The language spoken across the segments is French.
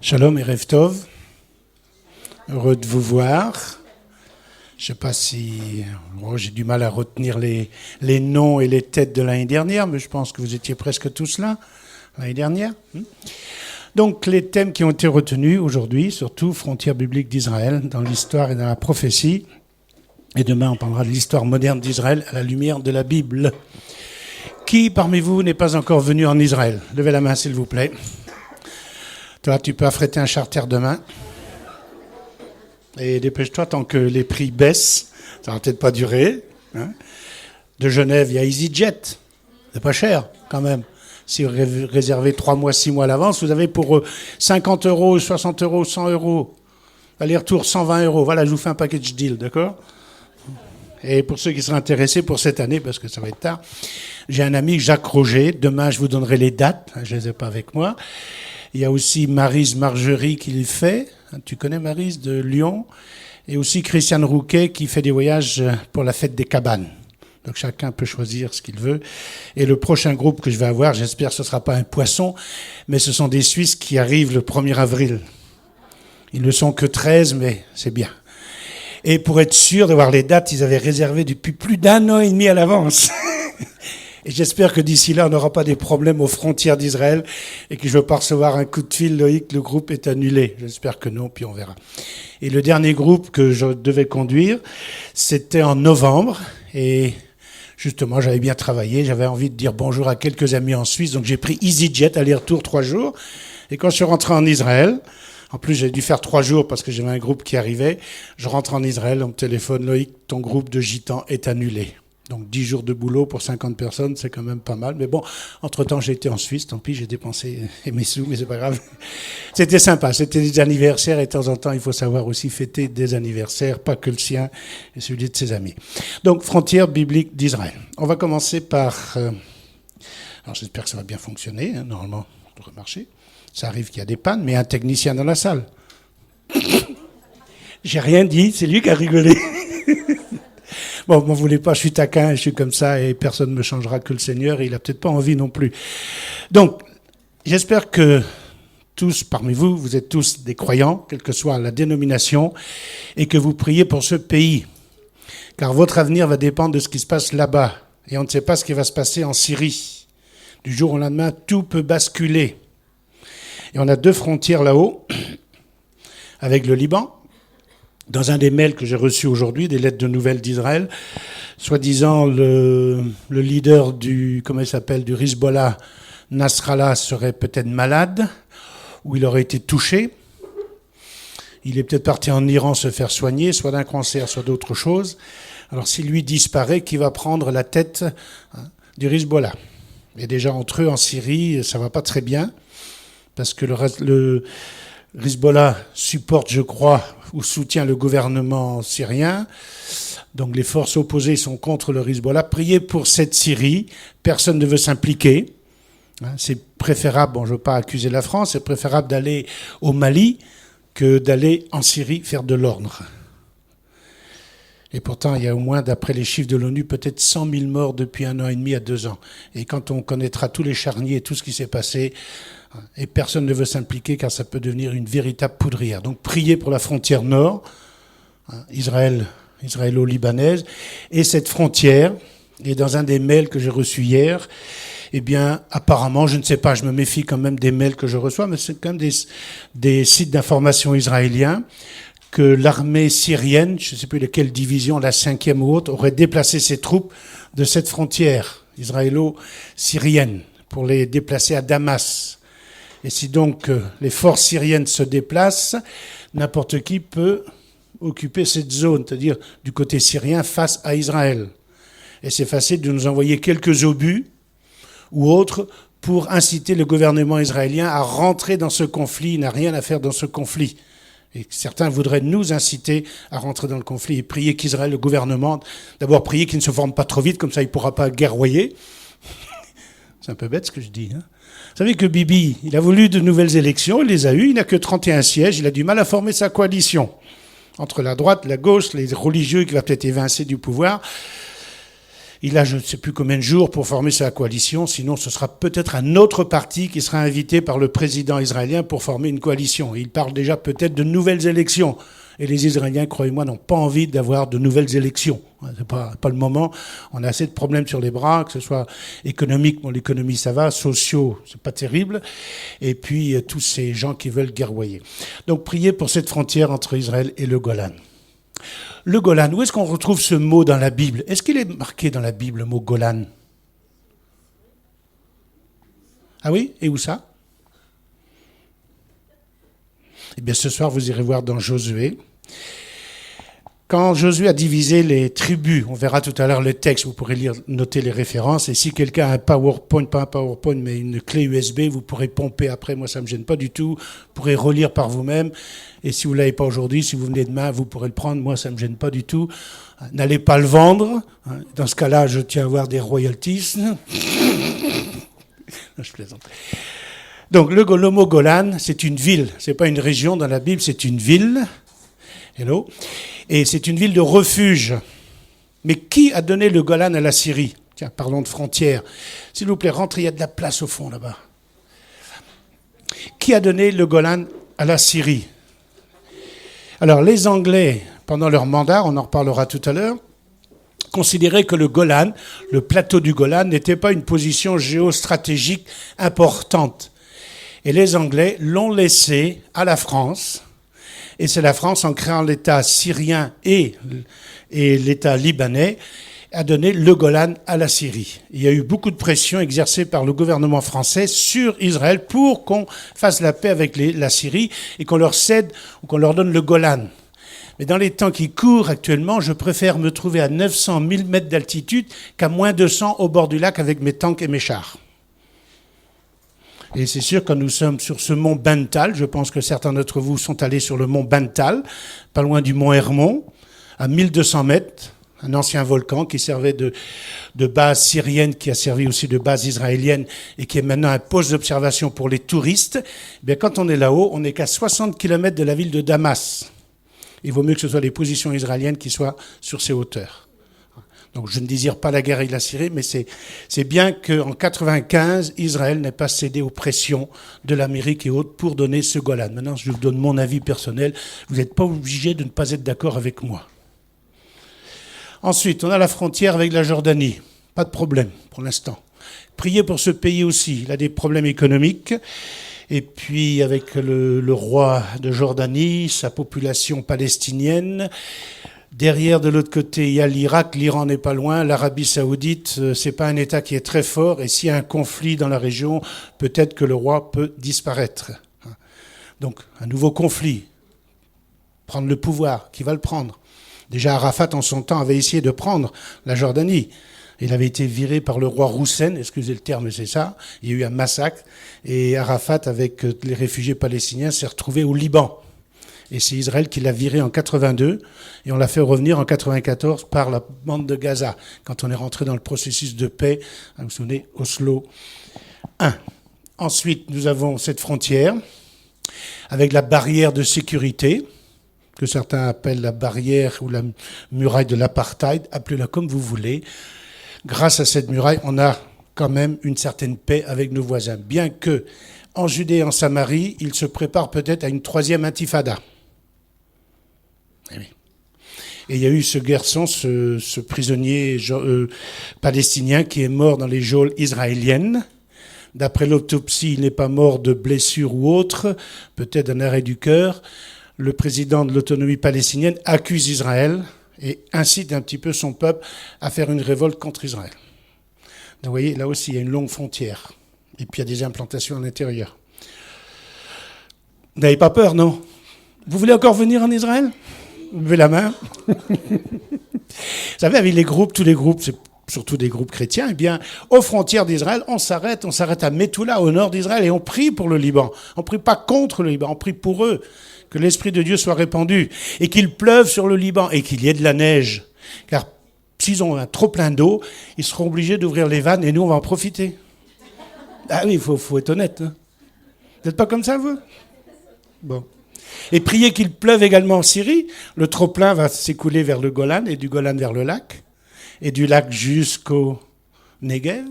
Shalom et Erev Tov, heureux de vous voir. Je ne sais pas si j'ai du mal à retenir les noms et les têtes de l'année dernière, mais je pense que vous étiez presque tous là l'année dernière. Donc les thèmes qui ont été retenus aujourd'hui, surtout frontières bibliques d'Israël dans l'histoire et dans la prophétie. Et demain on parlera de l'histoire moderne d'Israël à la lumière de la Bible. Qui parmi vous n'est pas encore venu en Israël? Levez la main s'il vous plaît. Toi, tu peux affréter un charter demain. Et dépêche-toi tant que les prix baissent. Ça va peut-être pas durer. Hein. De Genève, il y a EasyJet. C'est pas cher, quand même. Si vous réservez 3 mois, 6 mois à l'avance, vous avez pour 50 €, 60 €, 100 €. Aller-retour, 120 €. Voilà, je vous fais un package deal, d'accord? Et pour ceux qui seraient intéressés pour cette année, parce que ça va être tard, j'ai un ami, Jacques Roger. Demain, je vous donnerai les dates. Je ne les ai pas avec moi. Il y a aussi Maryse Margerie qui le fait. Tu connais Maryse de Lyon. Et aussi Christiane Rouquet qui fait des voyages pour la fête des cabanes. Donc chacun peut choisir ce qu'il veut. Et le prochain groupe que je vais avoir, j'espère que ce ne sera pas un poisson, mais ce sont des Suisses qui arrivent le 1er avril. Ils ne sont que 13, mais c'est bien. Et pour être sûr d'avoir les dates, ils avaient réservé depuis plus d'1 an et demi à l'avance. Et j'espère que d'ici là, on n'aura pas des problèmes aux frontières d'Israël et que je ne vais pas recevoir un coup de fil, Loïc, le groupe est annulé. J'espère que non, puis on verra. Et le dernier groupe que je devais conduire, c'était en novembre. Et justement, j'avais bien travaillé. J'avais envie de dire bonjour à quelques amis en Suisse. Donc j'ai pris EasyJet, aller-retour 3 jours. Et quand je suis rentré en Israël, en plus j'ai dû faire 3 jours parce que j'avais un groupe qui arrivait. Je rentre en Israël, on me téléphone, Loïc, ton groupe de gitans est annulé. Donc 10 jours de boulot pour 50 personnes, c'est quand même pas mal. Mais bon, entre-temps, j'ai été en Suisse, tant pis, j'ai dépensé mes sous, mais c'est pas grave. C'était sympa, c'était des anniversaires et de temps en temps, il faut savoir aussi fêter des anniversaires, pas que le sien et celui de ses amis. Donc, frontières bibliques d'Israël. On va commencer par... alors j'espère que ça va bien fonctionner, hein, normalement, ça devrait marcher. Ça arrive qu'il y a des pannes, mais un technicien dans la salle. J'ai rien dit, c'est lui qui a rigolé. Bon, m'en voulez pas, je suis taquin, je suis comme ça et personne ne me changera que le Seigneur et il a peut-être pas envie non plus. Donc, j'espère que tous parmi vous, vous êtes tous des croyants, quelle que soit la dénomination, et que vous priez pour ce pays. Car votre avenir va dépendre de ce qui se passe là-bas. Et on ne sait pas ce qui va se passer en Syrie. Du jour au lendemain, tout peut basculer. Et on a 2 frontières là-haut, avec le Liban. Dans un des mails que j'ai reçus aujourd'hui, des lettres de nouvelles d'Israël, soi-disant le leader du Hezbollah, Nasrallah, serait peut-être malade, ou il aurait été touché. Il est peut-être parti en Iran se faire soigner, soit d'un cancer, soit d'autre chose. Alors si lui disparaît, qui va prendre la tête du Hezbollah? Et déjà entre eux en Syrie, ça va pas très bien, parce que le Hezbollah supporte, je crois, ou soutient le gouvernement syrien. Donc les forces opposées sont contre le Hezbollah. Priez pour cette Syrie. Personne ne veut s'impliquer. C'est préférable, bon, je ne veux pas accuser la France, c'est préférable d'aller au Mali que d'aller en Syrie faire de l'ordre. Et pourtant, il y a au moins, d'après les chiffres de l'ONU, peut-être 100 000 morts depuis 1 an et demi à 2 ans. Et quand on connaîtra tous les charniers et tout ce qui s'est passé, et personne ne veut s'impliquer car ça peut devenir une véritable poudrière. Donc priez pour la frontière nord, israélo-libanaise, et cette frontière, et dans un des mails que j'ai reçus hier, eh bien, apparemment, je ne sais pas, je me méfie quand même des mails que je reçois, mais c'est quand même des sites d'information israéliens, que l'armée syrienne, je ne sais plus de quelle division, la 5e ou autre, aurait déplacé ses troupes de cette frontière israélo-syrienne pour les déplacer à Damas. Et si donc les forces syriennes se déplacent, n'importe qui peut occuper cette zone, c'est-à-dire du côté syrien face à Israël. Et c'est facile de nous envoyer quelques obus ou autres pour inciter le gouvernement israélien à rentrer dans ce conflit. Il n'a rien à faire dans ce conflit. Et certains voudraient nous inciter à rentrer dans le conflit et prier qu'Israël, le gouvernement, d'abord prier qu'il ne se forme pas trop vite, comme ça il ne pourra pas guerroyer. C'est un peu bête ce que je dis, hein. Vous savez que Bibi, il a voulu de nouvelles élections, il les a eues, il n'a que 31 sièges, il a du mal à former sa coalition. Entre la droite, la gauche, les religieux qui va peut-être évincer du pouvoir. Il a je ne sais plus combien de jours pour former sa coalition, sinon ce sera peut-être un autre parti qui sera invité par le président israélien pour former une coalition. Il parle déjà peut-être de nouvelles élections. Et les Israéliens, croyez-moi, n'ont pas envie d'avoir de nouvelles élections. C'est pas le moment. On a assez de problèmes sur les bras, que ce soit économique, bon l'économie ça va, sociaux, c'est pas terrible. Et puis tous ces gens qui veulent guerroyer. Donc priez pour cette frontière entre Israël et le Golan. Le Golan, où est-ce qu'on retrouve ce mot dans la Bible? Est-ce qu'il est marqué dans la Bible, le mot Golan? Ah oui? Et où ça? Eh bien, ce soir, vous irez voir dans Josué. Quand Josué a divisé les tribus, on verra tout à l'heure le texte, vous pourrez noter les références. Et si quelqu'un a un PowerPoint, pas un PowerPoint, mais une clé USB, vous pourrez pomper après. Moi, ça ne me gêne pas du tout. Vous pourrez relire par vous-même. Et si vous ne l'avez pas aujourd'hui, si vous venez demain, vous pourrez le prendre. Moi, ça ne me gêne pas du tout. N'allez pas le vendre. Dans ce cas-là, je tiens à avoir des royalties. Non, je plaisante. Donc, le mot Golan, c'est une ville. Ce n'est pas une région dans la Bible, c'est une ville. Hello. Et c'est une ville de refuge. Mais qui a donné le Golan à la Syrie? Tiens, parlons de frontières. S'il vous plaît, rentrez, il y a de la place au fond là-bas. Qui a donné le Golan à la Syrie? Alors, les Anglais, pendant leur mandat, on en reparlera tout à l'heure, considéraient que le Golan, le plateau du Golan, n'était pas une position géostratégique importante. Et les Anglais l'ont laissé à la France. Et c'est la France, en créant l'État syrien et l'État libanais, a donné le Golan à la Syrie. Il y a eu beaucoup de pression exercée par le gouvernement français sur Israël pour qu'on fasse la paix avec la Syrie et qu'on leur cède ou qu'on leur donne le Golan. Mais dans les temps qui courent actuellement, je préfère me trouver à 900 000 mètres d'altitude qu'à moins 200 au bord du lac avec mes tanks et mes chars. Et c'est sûr, quand nous sommes sur ce mont Bental, je pense que certains d'entre vous sont allés sur le mont Bental, pas loin du mont Hermon, à 1200 mètres, un ancien volcan qui servait de base syrienne, qui a servi aussi de base israélienne et qui est maintenant un poste d'observation pour les touristes. Eh bien, quand on est là-haut, on n'est qu'à 60 km de la ville de Damas. Il vaut mieux que ce soit les positions israéliennes qui soient sur ces hauteurs. Donc je ne désire pas la guerre avec la Syrie, mais c'est bien qu'en 1995, Israël n'ait pas cédé aux pressions de l'Amérique et autres pour donner ce Golan. Maintenant, je vous donne mon avis personnel. Vous n'êtes pas obligé de ne pas être d'accord avec moi. Ensuite, on a la frontière avec la Jordanie. Pas de problème pour l'instant. Priez pour ce pays aussi. Il a des problèmes économiques. Et puis avec le roi de Jordanie, sa population palestinienne. Derrière, de l'autre côté, il y a l'Irak, l'Iran n'est pas loin, l'Arabie Saoudite, c'est pas un État qui est très fort, et s'il y a un conflit dans la région, peut-être que le roi peut disparaître. Donc, un nouveau conflit, prendre le pouvoir, qui va le prendre? Déjà, Arafat, en son temps, avait essayé de prendre la Jordanie. Il avait été viré par le roi Roussen, excusez le terme, c'est ça. Il y a eu un massacre, et Arafat, avec les réfugiés palestiniens, s'est retrouvé au Liban. Et c'est Israël qui l'a viré en 82, et on l'a fait revenir en 94 par la bande de Gaza, quand on est rentré dans le processus de paix, vous vous souvenez, Oslo 1. Ensuite, nous avons cette frontière, avec la barrière de sécurité, que certains appellent la barrière ou la muraille de l'apartheid, appelez-la comme vous voulez. Grâce à cette muraille, on a quand même une certaine paix avec nos voisins, bien que en Judée et en Samarie, il se prépare peut-être à une troisième intifada. Et il y a eu ce garçon, ce prisonnier palestinien qui est mort dans les geôles israéliennes. D'après l'autopsie, il n'est pas mort de blessure ou autre, peut-être d'un arrêt du cœur. Le président de l'autonomie palestinienne accuse Israël et incite un petit peu son peuple à faire une révolte contre Israël. Donc vous voyez, là aussi, il y a une longue frontière. Et puis il y a des implantations à l'intérieur. Vous n'avez pas peur, non? Vous voulez encore venir en Israël? Levez la main. Vous savez, avec les groupes, tous les groupes, c'est surtout des groupes chrétiens, eh bien, aux frontières d'Israël, on s'arrête à Methoula, au nord d'Israël, et on prie pour le Liban. On ne prie pas contre le Liban, on prie pour eux, que l'Esprit de Dieu soit répandu, et qu'il pleuve sur le Liban, et qu'il y ait de la neige. Car s'ils ont un trop plein d'eau, ils seront obligés d'ouvrir les vannes, et nous, on va en profiter. Ah oui, il faut être honnête. Hein. Vous n'êtes pas comme ça, vous? Bon. Et priez qu'il pleuve également en Syrie. Le trop-plein va s'écouler vers le Golan et du Golan vers le lac. et du lac jusqu'au Negev.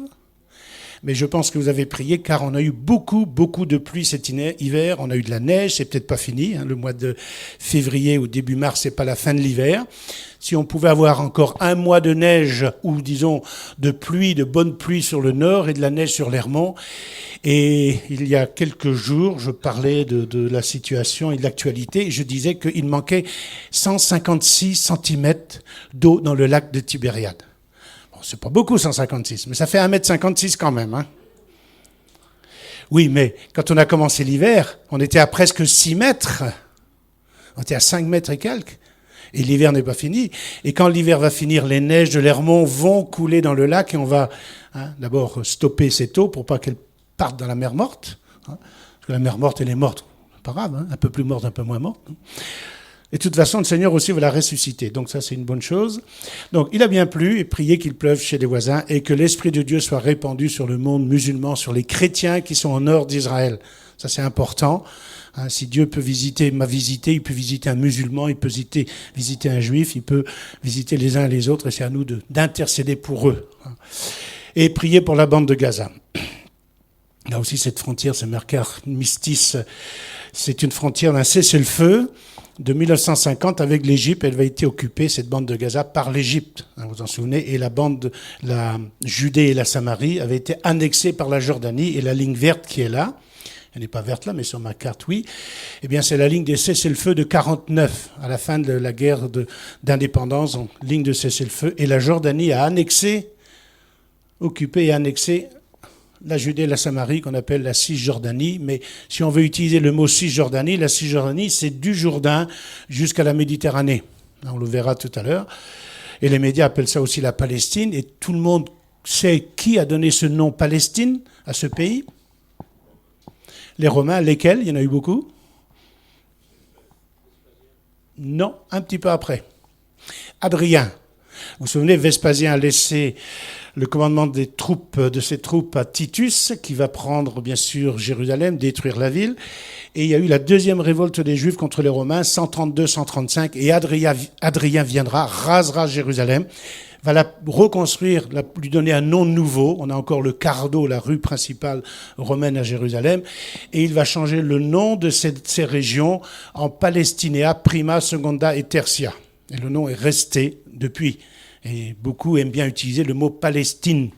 Mais je pense que vous avez prié car on a eu beaucoup de pluie cet hiver. On a eu de la neige, c'est peut-être pas fini. Le mois de février ou début mars, c'est pas la fin de l'hiver. Si on pouvait avoir encore un mois de neige ou disons de pluie, de bonne pluie sur le nord et de la neige sur l'Hermont. Et il y a quelques jours, je parlais de la situation et de l'actualité et je disais qu'il manquait 156 centimètres d'eau dans le lac de Tibériade. C'est pas beaucoup, 156, mais ça fait 1,56 m quand même. Hein. Oui, mais quand on a commencé l'hiver, on était à presque 6 mètres. On était à 5 mètres et quelques. Et l'hiver n'est pas fini. Et quand l'hiver va finir, les neiges de l'Hermont vont couler dans le lac et on va d'abord stopper cette eau pour pas qu'elle parte dans la mer morte. Parce que la mer morte, elle est morte. Pas grave, un peu plus morte, un peu moins morte. Et de toute façon, le Seigneur aussi va la ressusciter. Donc ça, c'est une bonne chose. Donc il a bien plu et prié qu'il pleuve chez les voisins et que l'Esprit de Dieu soit répandu sur le monde musulman, sur les chrétiens qui sont au nord d'Israël. Ça, c'est important. Si Dieu m'a visité, il peut visiter un musulman, il peut visiter un juif, il peut visiter les uns et les autres et c'est à nous d'intercéder pour eux. Et prier pour la bande de Gaza. Là aussi, cette frontière, c'est marqué Armistice. C'est une frontière d'un cessez-le-feu de 1950 avec l'Égypte. Elle va être occupée, cette bande de Gaza, par l'Égypte, vous vous en souvenez, et la Judée et la Samarie avaient été annexées par la Jordanie, et la ligne verte qui est là, elle n'est pas verte là, mais sur ma carte, oui, eh bien c'est la ligne des cessez-le-feu de 49, à la fin de la guerre d'indépendance, donc ligne de cessez-le-feu, et la Jordanie a occupé et annexé la Judée et la Samarie, qu'on appelle la Cisjordanie. Mais si on veut utiliser le mot Cisjordanie, la Cisjordanie, c'est du Jourdain jusqu'à la Méditerranée. On le verra tout à l'heure. Et les médias appellent ça aussi la Palestine. Et tout le monde sait qui a donné ce nom Palestine à ce pays. Les Romains, lesquels? Il y en a eu beaucoup. Non, un petit peu après. Adrien. Vous vous souvenez, Vespasien a laissé le commandement de ses troupes à Titus, qui va prendre, bien sûr, Jérusalem, détruire la ville. Et il y a eu la deuxième révolte des Juifs contre les Romains, 132-135, et Adrien viendra, rasera Jérusalem, va la reconstruire, lui donner un nom nouveau. On a encore le Cardo, la rue principale romaine à Jérusalem, et il va changer le nom de ces régions en Palestinea, Prima, Seconda et Tertia. Et le nom est resté depuis. Et beaucoup aiment bien utiliser le mot Palestine.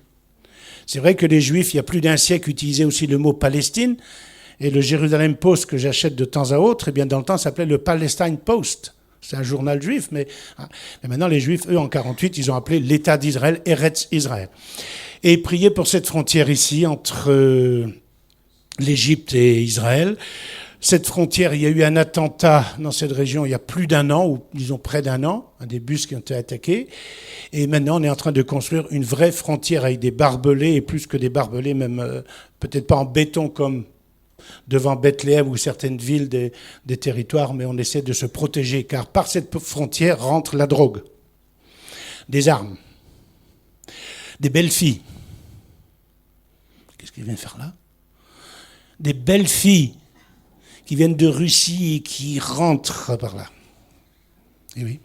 C'est vrai que les Juifs, il y a plus d'un siècle, utilisaient aussi le mot Palestine. Et le Jérusalem Post que j'achète de temps à autre, eh bien dans le temps, ça s'appelait le Palestine Post. C'est un journal juif, mais maintenant les Juifs, eux, en 48, ils ont appelé l'État d'Israël, Eretz Israël. Et prier pour cette frontière ici, entre l'Égypte et Israël. Cette frontière, il y a eu un attentat dans cette région il y a plus d'un an, ou disons près d'un an, des bus qui ont été attaqués. Et maintenant, on est en train de construire une vraie frontière avec des barbelés, et plus que des barbelés, même peut-être pas en béton comme devant Bethléem ou certaines villes des territoires, mais on essaie de se protéger, car par cette frontière rentre la drogue, des armes, des belles filles. Qu'est-ce qu'il vient faire là? Des belles filles qui viennent de Russie et qui rentrent par là. Et oui.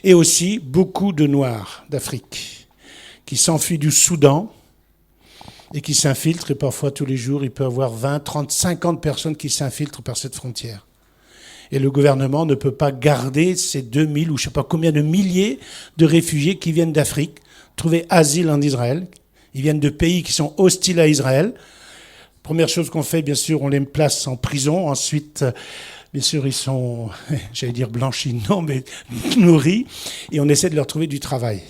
Et aussi beaucoup de Noirs d'Afrique qui s'enfuient du Soudan et qui s'infiltrent. Et parfois, tous les jours, il peut y avoir 20, 30, 50 personnes qui s'infiltrent par cette frontière. Et le gouvernement ne peut pas garder ces 2000 ou je ne sais pas combien de milliers de réfugiés qui viennent d'Afrique, trouver asile en Israël. Ils viennent de pays qui sont hostiles à Israël. Première chose qu'on fait, bien sûr, on les place en prison. Ensuite, bien sûr, ils sont, j'allais dire blanchis, non, mais nourris. Et on essaie de leur trouver du travail.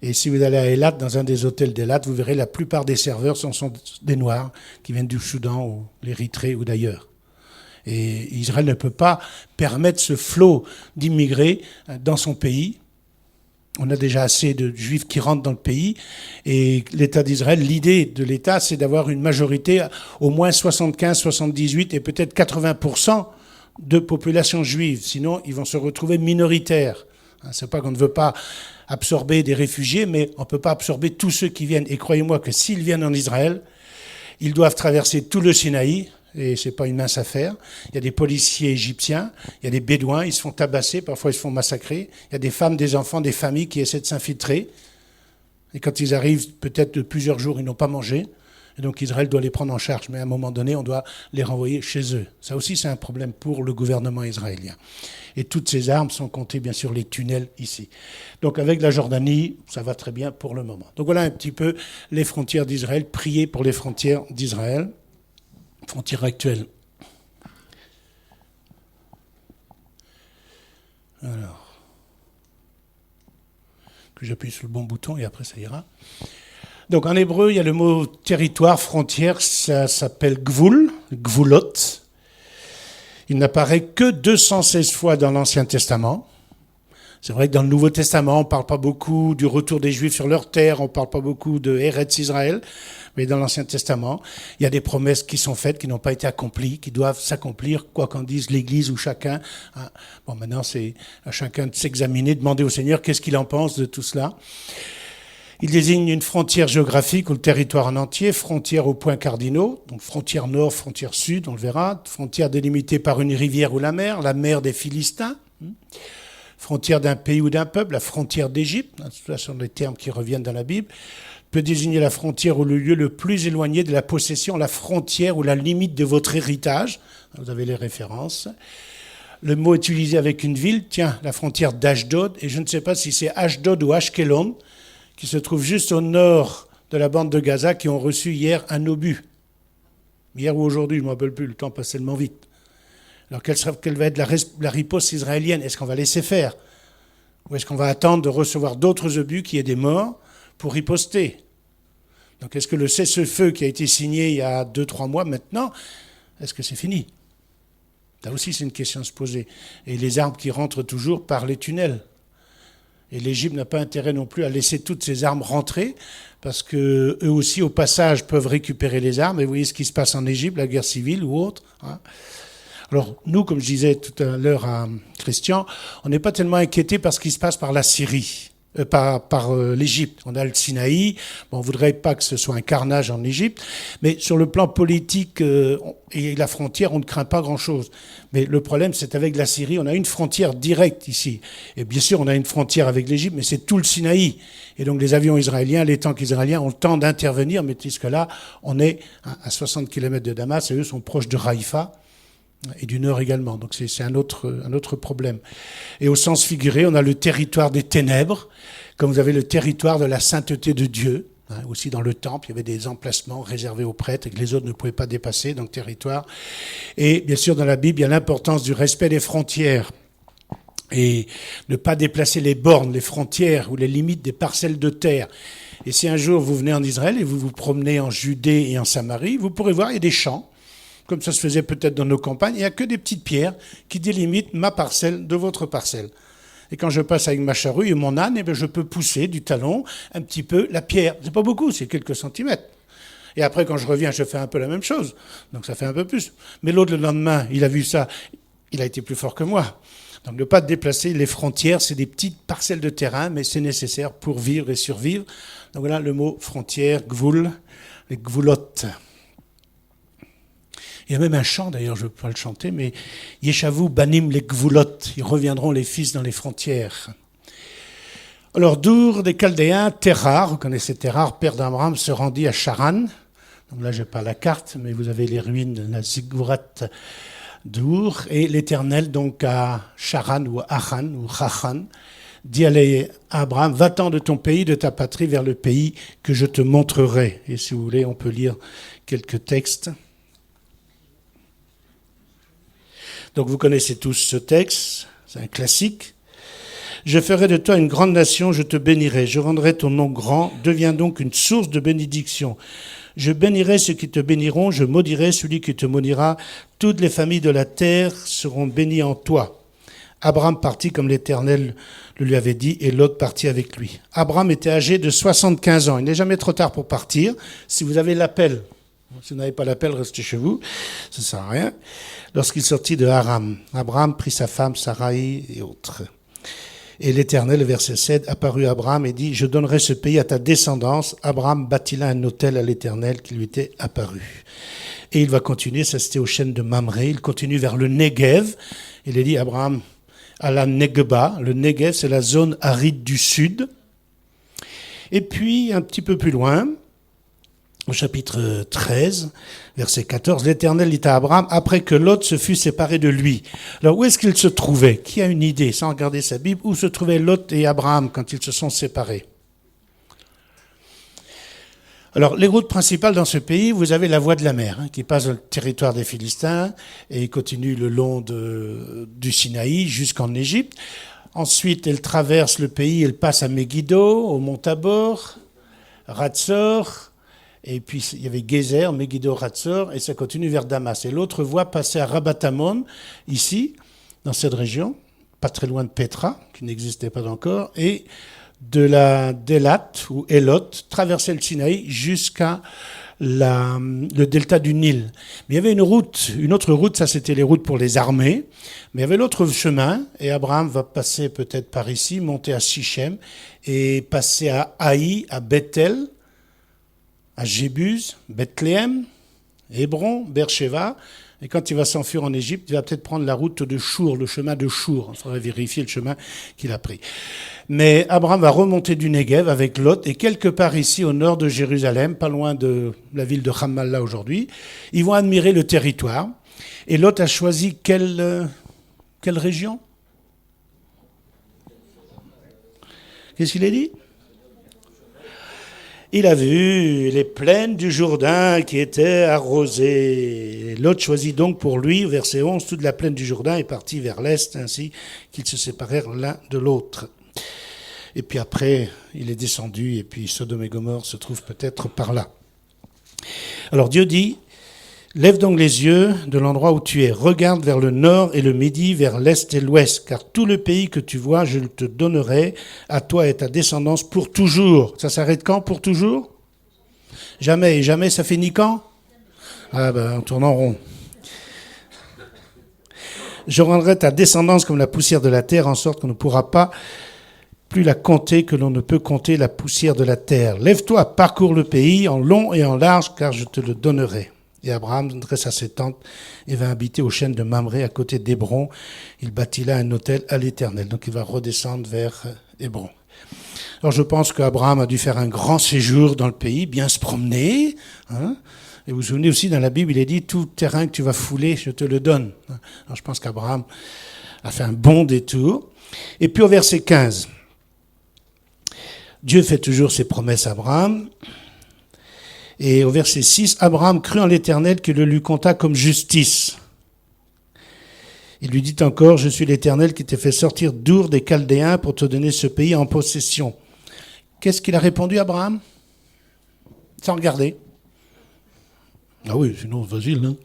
Et si vous allez à Eilat, dans un des hôtels d'Eilat, vous verrez la plupart des serveurs sont des Noirs qui viennent du Soudan ou l'Érythrée ou d'ailleurs. Et Israël ne peut pas permettre ce flot d'immigrés dans son pays. On a déjà assez de Juifs qui rentrent dans le pays. Et l'État d'Israël, l'idée de l'État, c'est d'avoir une majorité, au moins 75, 78 et peut-être 80% de population juive. Sinon, ils vont se retrouver minoritaires. C'est pas qu'on ne veut pas absorber des réfugiés, mais on ne peut pas absorber tous ceux qui viennent. Et croyez-moi que s'ils viennent en Israël, ils doivent traverser tout le Sinaï. Et c'est pas une mince affaire. Il y a des policiers égyptiens, il y a des bédouins, ils se font tabasser, parfois ils se font massacrer. Il y a des femmes, des enfants, des familles qui essaient de s'infiltrer. Et quand ils arrivent, peut-être de plusieurs jours, ils n'ont pas mangé. Et donc Israël doit les prendre en charge. Mais à un moment donné, on doit les renvoyer chez eux. Ça aussi, c'est un problème pour le gouvernement israélien. Et toutes ces armes sont comptées, bien sûr, les tunnels ici. Donc avec la Jordanie, ça va très bien pour le moment. Donc voilà un petit peu les frontières d'Israël. Priez pour les frontières d'Israël. Frontières actuelles. Alors, que j'appuie sur le bon bouton et après ça ira. Donc en hébreu, il y a le mot territoire, frontière, ça s'appelle gvul, gvulot. Il n'apparaît que 216 fois dans l'Ancien Testament. C'est vrai que dans le Nouveau Testament, on ne parle pas beaucoup du retour des Juifs sur leur terre, on ne parle pas beaucoup de Eretz Israël, mais dans l'Ancien Testament, il y a des promesses qui sont faites, qui n'ont pas été accomplies, qui doivent s'accomplir, quoi qu'en dise l'Église ou chacun. Bon, maintenant, c'est à chacun de s'examiner, de demander au Seigneur qu'est-ce qu'il en pense de tout cela. Il désigne une frontière géographique ou le territoire en entier, frontière aux points cardinaux, donc frontière nord, frontière sud, on le verra, frontière délimitée par une rivière ou la mer des Philistins, frontière d'un pays ou d'un peuple, la frontière d'Égypte, ce sont des termes qui reviennent dans la Bible, peut désigner la frontière ou le lieu le plus éloigné de la possession, la frontière ou la limite de votre héritage, vous avez les références. Le mot utilisé avec une ville, tiens, la frontière d'Ashdod, et je ne sais pas si c'est Ashdod ou Ashkelon, qui se trouve juste au nord de la bande de Gaza, qui ont reçu hier un obus. Hier ou aujourd'hui, je ne me rappelle plus, le temps passe tellement vite. Alors quelle va être la riposte israélienne? Est-ce qu'on va laisser faire? Ou est-ce qu'on va attendre de recevoir d'autres obus qui aient des morts pour riposter? Donc est-ce que le cessez-le-feu qui a été signé il y a 2-3 mois maintenant, est-ce que c'est fini? Là aussi, c'est une question à se poser. Et les armes qui rentrent toujours par les tunnels. Et l'Égypte n'a pas intérêt non plus à laisser toutes ces armes rentrer, parce que eux aussi, au passage, peuvent récupérer les armes. Et vous voyez ce qui se passe en Égypte, la guerre civile ou autre. Alors, nous, comme je disais tout à l'heure à Christian, on n'est pas tellement inquiétés par ce qui se passe par la Syrie, par l'Égypte. On a le Sinaï. Bon, on ne voudrait pas que ce soit un carnage en Égypte, mais sur le plan politique et la frontière, on ne craint pas grand-chose. Mais le problème, c'est avec la Syrie, on a une frontière directe ici. Et bien sûr, on a une frontière avec l'Égypte, mais c'est tout le Sinaï. Et donc les avions israéliens, les tanks israéliens ont le temps d'intervenir, mais puisque là, on est à 60 km de Damas, et eux sont proches de Haïfa, et du nord également. Donc c'est un autre problème. Et au sens figuré, on a le territoire des ténèbres, comme vous avez le territoire de la sainteté de Dieu. Aussi dans le temple, il y avait des emplacements réservés aux prêtres et que les autres ne pouvaient pas dépasser, donc territoire. Et bien sûr, dans la Bible, il y a l'importance du respect des frontières et ne pas déplacer les bornes, les frontières ou les limites des parcelles de terre. Et si un jour vous venez en Israël et vous vous promenez en Judée et en Samarie, vous pourrez voir, il y a des champs, comme ça se faisait peut-être dans nos campagnes, il n'y a que des petites pierres qui délimitent ma parcelle de votre parcelle. Et quand je passe avec ma charrue et mon âne, je peux pousser du talon un petit peu la pierre. C'est pas beaucoup, c'est quelques centimètres. Et après, quand je reviens, je fais un peu la même chose. Donc ça fait un peu plus. Mais l'autre, le lendemain, il a vu ça, il a été plus fort que moi. Donc ne pas déplacer les frontières, c'est des petites parcelles de terrain, mais c'est nécessaire pour vivre et survivre. Donc voilà le mot frontière, gvul, les gvulotes. Il y a même un chant, d'ailleurs, je ne peux pas le chanter, mais Yeshavu banim les gvulot, ils reviendront les fils dans les frontières. Alors, d'Our des Chaldéens, Terrar, vous connaissez Terrar, père d'Abraham, se rendit à Charan. Donc là, je n'ai pas la carte, mais vous avez les ruines de la Ziggurat d'Our. Et l'Éternel, donc à Charan ou Achan ou Chachan, dit à Abraham, va-t'en de ton pays, de ta patrie, vers le pays que je te montrerai. Et si vous voulez, on peut lire quelques textes. Donc vous connaissez tous ce texte, c'est un classique. Je ferai de toi une grande nation, je te bénirai, je rendrai ton nom grand, deviens donc une source de bénédiction. Je bénirai ceux qui te béniront, je maudirai celui qui te maudira. Toutes les familles de la terre seront bénies en toi. Abraham partit comme l'Éternel le lui avait dit, et Lot partit avec lui. Abraham était âgé de 75 ans. Il n'est jamais trop tard pour partir. Si vous avez l'appel, si vous n'avez pas l'appel, restez chez vous, ça ne sert à rien. Lorsqu'il sortit de Haram, Abraham prit sa femme Sarai et autres. Et l'Éternel, verset 7, apparut à Abraham et dit, je donnerai ce pays à ta descendance. Abraham bâtit là un autel à l'Éternel qui lui était apparu. Et il va continuer, ça c'était aux chaînes de Mamré, il continue vers le Negev. Il est dit, Abraham, à la Negeba, le Negev c'est la zone aride du sud. Et puis, un petit peu plus loin, au chapitre 13, verset 14, l'Éternel dit à Abraham, après que Lot se fut séparé de lui. Alors, où est-ce qu'il se trouvait? Qui a une idée, sans regarder sa Bible, où se trouvaient Lot et Abraham quand ils se sont séparés? Alors, les routes principales dans ce pays, vous avez la voie de la mer, qui passe dans le territoire des Philistins et continue le long du Sinaï jusqu'en Égypte. Ensuite, elle traverse le pays, elle passe à Megiddo, au mont Tabor, Ratzor, et puis il y avait Gézer, Megiddo, Ratzor, et ça continue vers Damas. Et l'autre voie passait à Rabatamon, ici, dans cette région, pas très loin de Petra, qui n'existait pas encore, et de la d'Elat, ou Elot, traversait le Sinaï jusqu'à le delta du Nil. Mais il y avait une autre route, ça c'était les routes pour les armées, mais il y avait l'autre chemin, et Abraham va passer peut-être par ici, monter à Sichem, et passer à Haï, à Bethel, à Jébus, Bethléem, Hébron, Beersheba, et quand il va s'enfuir en Égypte, il va peut-être prendre la route de Chour, le chemin de Chour. Il faudrait vérifier le chemin qu'il a pris. Mais Abraham va remonter du Negev avec Lot, et quelque part ici, au nord de Jérusalem, pas loin de la ville de Ramallah aujourd'hui, ils vont admirer le territoire. Et Lot a choisi quelle région? Qu'est-ce qu'il a dit? Il a vu les plaines du Jourdain qui étaient arrosées. Lot choisit donc pour lui, verset 11, toute la plaine du Jourdain est partie vers l'est, ainsi qu'ils se séparèrent l'un de l'autre. Et puis après, il est descendu, et puis Sodome et Gomorrhe se trouvent peut-être par là. Alors Dieu dit, lève donc les yeux de l'endroit où tu es, regarde vers le nord et le midi, vers l'est et l'ouest, car tout le pays que tu vois, je le te donnerai à toi et ta descendance pour toujours. Ça s'arrête quand pour toujours? Jamais. Et jamais, ça finit quand? Ah ben, on tourne en rond. Je rendrai ta descendance comme la poussière de la terre, en sorte qu'on ne pourra pas plus la compter que l'on ne peut compter la poussière de la terre. Lève-toi, parcours le pays en long et en large, car je te le donnerai. Et Abraham dressa ses tentes et va habiter aux chênes de Mamré, à côté d'Hébron. Il bâtit là un autel à l'Éternel. Donc il va redescendre vers Hébron. Alors je pense qu'Abraham a dû faire un grand séjour dans le pays, bien se promener. Et vous vous souvenez aussi, dans la Bible, il est dit, tout terrain que tu vas fouler, je te le donne. Alors je pense qu'Abraham a fait un bon détour. Et puis au verset 15, Dieu fait toujours ses promesses à Abraham. Et au verset 6, Abraham crut en l'Éternel qui le lui compta comme justice. Il lui dit encore, je suis l'Éternel qui t'ai fait sortir d'Our des Chaldéens pour te donner ce pays en possession. Qu'est-ce qu'il a répondu, Abraham? Sans regarder. Ah oui, sinon c'est facile, hein.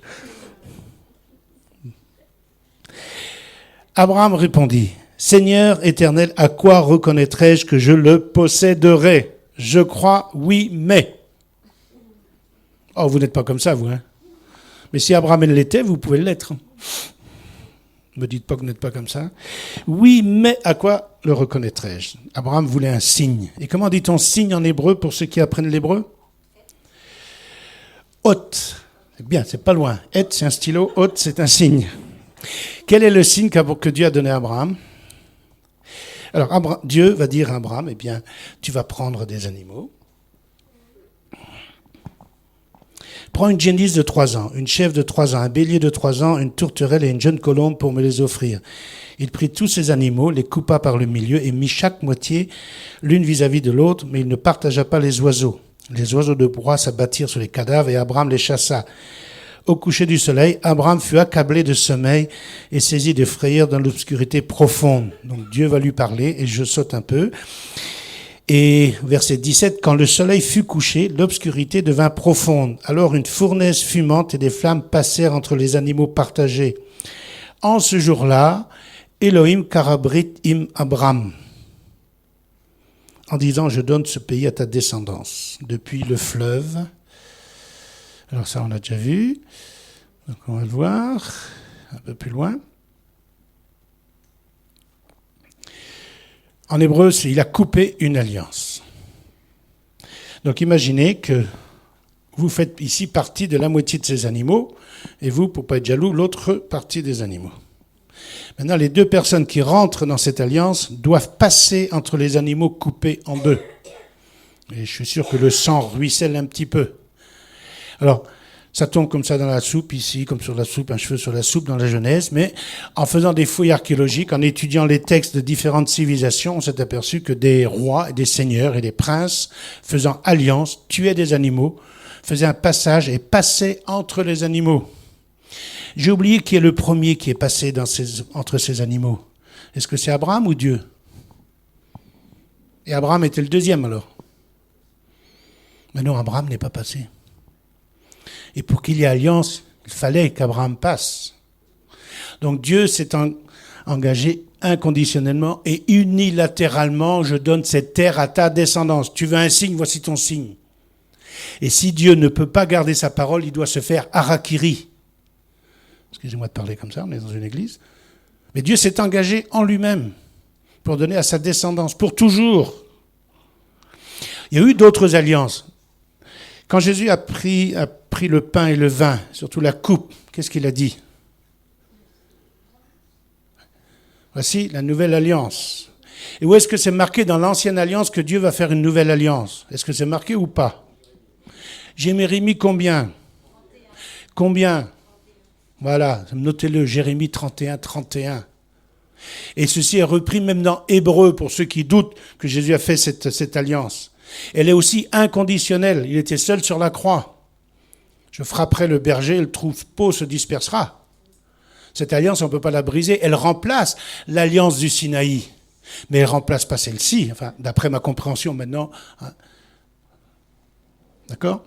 Abraham répondit, Seigneur éternel, à quoi reconnaîtrai-je que je le posséderai? Je crois, oui, mais... Oh, vous n'êtes pas comme ça, vous, hein? Mais si Abraham l'était, vous pouvez l'être. Ne me dites pas que vous n'êtes pas comme ça. Oui, mais à quoi le reconnaîtrai-je? Abraham voulait un signe. Et comment dit-on signe en hébreu pour ceux qui apprennent l'hébreu? Hôte. C'est bien, c'est pas loin. Et, c'est un stylo. Hôte, c'est un signe. Quel est le signe que Dieu a donné à Abraham? Alors, Dieu va dire à Abraham, eh bien, tu vas prendre des animaux. Prends une génisse de 3 ans, une chèvre de 3 ans, un bélier de 3 ans, une tourterelle et une jeune colombe pour me les offrir. Il prit tous ces animaux, les coupa par le milieu et mit chaque moitié l'une vis-à-vis de l'autre, mais il ne partagea pas les oiseaux. Les oiseaux de proie s'abattirent sur les cadavres et Abraham les chassa. Au coucher du soleil, Abraham fut accablé de sommeil et saisi de frayeur dans l'obscurité profonde. Donc Dieu va lui parler, et je saute un peu. Et verset 17, quand le soleil fut couché, l'obscurité devint profonde. Alors une fournaise fumante et des flammes passèrent entre les animaux partagés. En ce jour-là, Elohim karabrit im Abram, en disant, je donne ce pays à ta descendance. Depuis le fleuve, alors ça on l'a déjà vu, donc on va le voir un peu plus loin. En hébreu, il a coupé une alliance. Donc imaginez que vous faites ici partie de la moitié de ces animaux, et vous, pour ne pas être jaloux, l'autre partie des animaux. Maintenant, les deux personnes qui rentrent dans cette alliance doivent passer entre les animaux coupés en deux. Et je suis sûr que le sang ruisselle un petit peu. Alors, ça tombe comme ça dans la soupe, ici, comme sur la soupe, un cheveu sur la soupe dans la Genèse, mais en faisant des fouilles archéologiques, en étudiant les textes de différentes civilisations, on s'est aperçu que des rois, et des seigneurs et des princes, faisant alliance, tuaient des animaux, faisaient un passage et passaient entre les animaux. J'ai oublié qui est le premier qui est passé entre ces animaux. Est-ce que c'est Abraham ou Dieu? Et Abraham était le deuxième alors. Mais non, Abraham n'est pas passé. Et pour qu'il y ait alliance, il fallait qu'Abraham passe. Donc Dieu s'est engagé inconditionnellement et unilatéralement, je donne cette terre à ta descendance. Tu veux un signe, voici ton signe. Et si Dieu ne peut pas garder sa parole, il doit se faire harakiri. Excusez-moi de parler comme ça, on est dans une église. Mais Dieu s'est engagé en lui-même pour donner à sa descendance, pour toujours. Il y a eu d'autres alliances. Quand Jésus a pris le pain et le vin, surtout la coupe, qu'est-ce qu'il a dit? Voici la nouvelle alliance. Et où est-ce que c'est marqué dans l'ancienne alliance que Dieu va faire une nouvelle alliance? Est-ce que c'est marqué ou pas? Jérémie combien? Combien? Voilà, notez-le, Jérémie 31, 31. Et ceci est repris même dans Hébreu, pour ceux qui doutent que Jésus a fait cette alliance. Elle est aussi inconditionnelle. Il était seul sur la croix. Je frapperai le berger, le troupeau se dispersera. Cette alliance, on ne peut pas la briser. Elle remplace l'alliance du Sinaï. Mais elle ne remplace pas celle-ci, enfin, d'après ma compréhension maintenant. Hein. D'accord?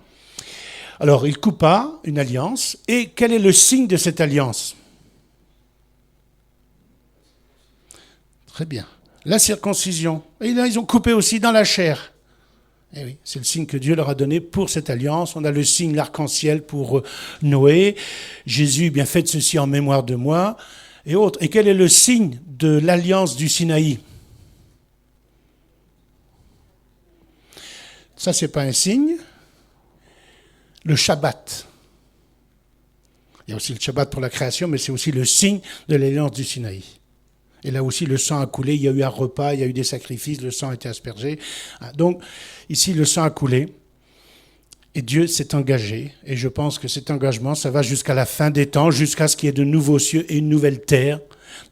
Alors, il coupa une alliance. Et quel est le signe de cette alliance? Très bien. La circoncision. Et là, ils ont coupé aussi dans la chair. Eh oui, c'est le signe que Dieu leur a donné pour cette alliance. On a le signe, l'arc-en-ciel pour Noé. Jésus, bien faites ceci en mémoire de moi. Et autres. Et quel est le signe de l'alliance du Sinaï? Ça, c'est pas un signe. Le Shabbat. Il y a aussi le Shabbat pour la création, mais c'est aussi le signe de l'alliance du Sinaï. Et là aussi, le sang a coulé, il y a eu un repas, il y a eu des sacrifices, le sang a été aspergé. Donc, ici, le sang a coulé, et Dieu s'est engagé. Et je pense que cet engagement, ça va jusqu'à la fin des temps, jusqu'à ce qu'il y ait de nouveaux cieux et une nouvelle terre,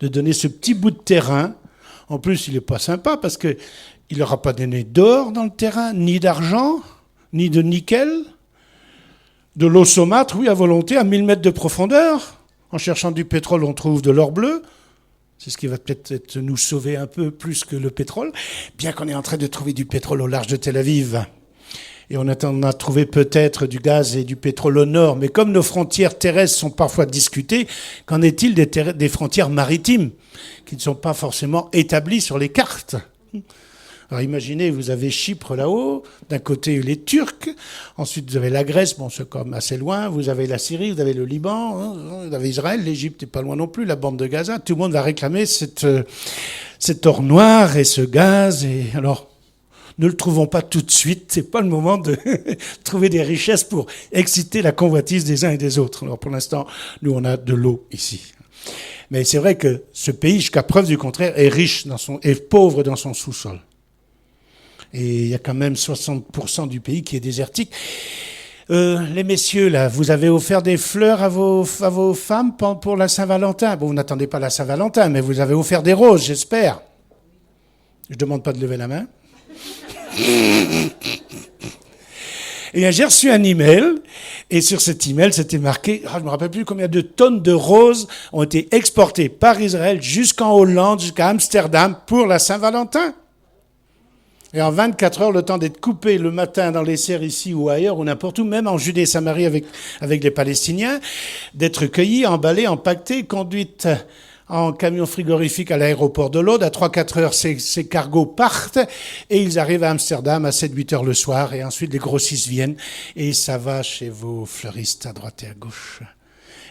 de donner ce petit bout de terrain. En plus, il n'est pas sympa, parce qu'il n'aura pas donné d'or dans le terrain, ni d'argent, ni de nickel. De l'eau saumâtre, oui, à volonté, à 1000 mètres de profondeur. En cherchant du pétrole, on trouve de l'or bleu. C'est ce qui va peut-être nous sauver un peu plus que le pétrole, bien qu'on est en train de trouver du pétrole au large de Tel Aviv. Et on a trouvé peut-être du gaz et du pétrole au nord. Mais comme nos frontières terrestres sont parfois discutées, qu'en est-il des frontières maritimes qui ne sont pas forcément établies sur les cartes? Alors imaginez, vous avez Chypre là-haut, d'un côté les Turcs, ensuite vous avez la Grèce, bon c'est comme assez loin, vous avez la Syrie, vous avez le Liban, vous avez Israël, l'Égypte n'est pas loin non plus, la bande de Gaza, tout le monde va réclamer cet or noir et ce gaz, et alors ne le trouvons pas tout de suite, c'est pas le moment de trouver des richesses pour exciter la convoitise des uns et des autres. Alors pour l'instant, nous on a de l'eau ici. Mais c'est vrai que ce pays, jusqu'à preuve du contraire, est riche est pauvre dans son sous-sol. Et il y a quand même 60% du pays qui est désertique. Les messieurs, là, vous avez offert des fleurs à vos femmes pour la Saint-Valentin. Bon, vous n'attendez pas la Saint-Valentin, mais vous avez offert des roses, j'espère. Je ne demande pas de lever la main. Et bien, j'ai reçu un email, et sur cet email, c'était marqué, je ne me rappelle plus combien de tonnes de roses ont été exportées par Israël jusqu'en Hollande, jusqu'à Amsterdam, pour la Saint-Valentin. Et en 24 heures, le temps d'être coupé le matin dans les serres ici ou ailleurs, ou n'importe où, même en Judée et Samarie avec les Palestiniens, d'être cueillis, emballés, empaquetés, conduites en camion frigorifique à l'aéroport de Lod. À 3-4 heures, ces cargos partent et ils arrivent à Amsterdam à 7-8 heures le soir. Et ensuite, les grossistes viennent et ça va chez vos fleuristes à droite et à gauche.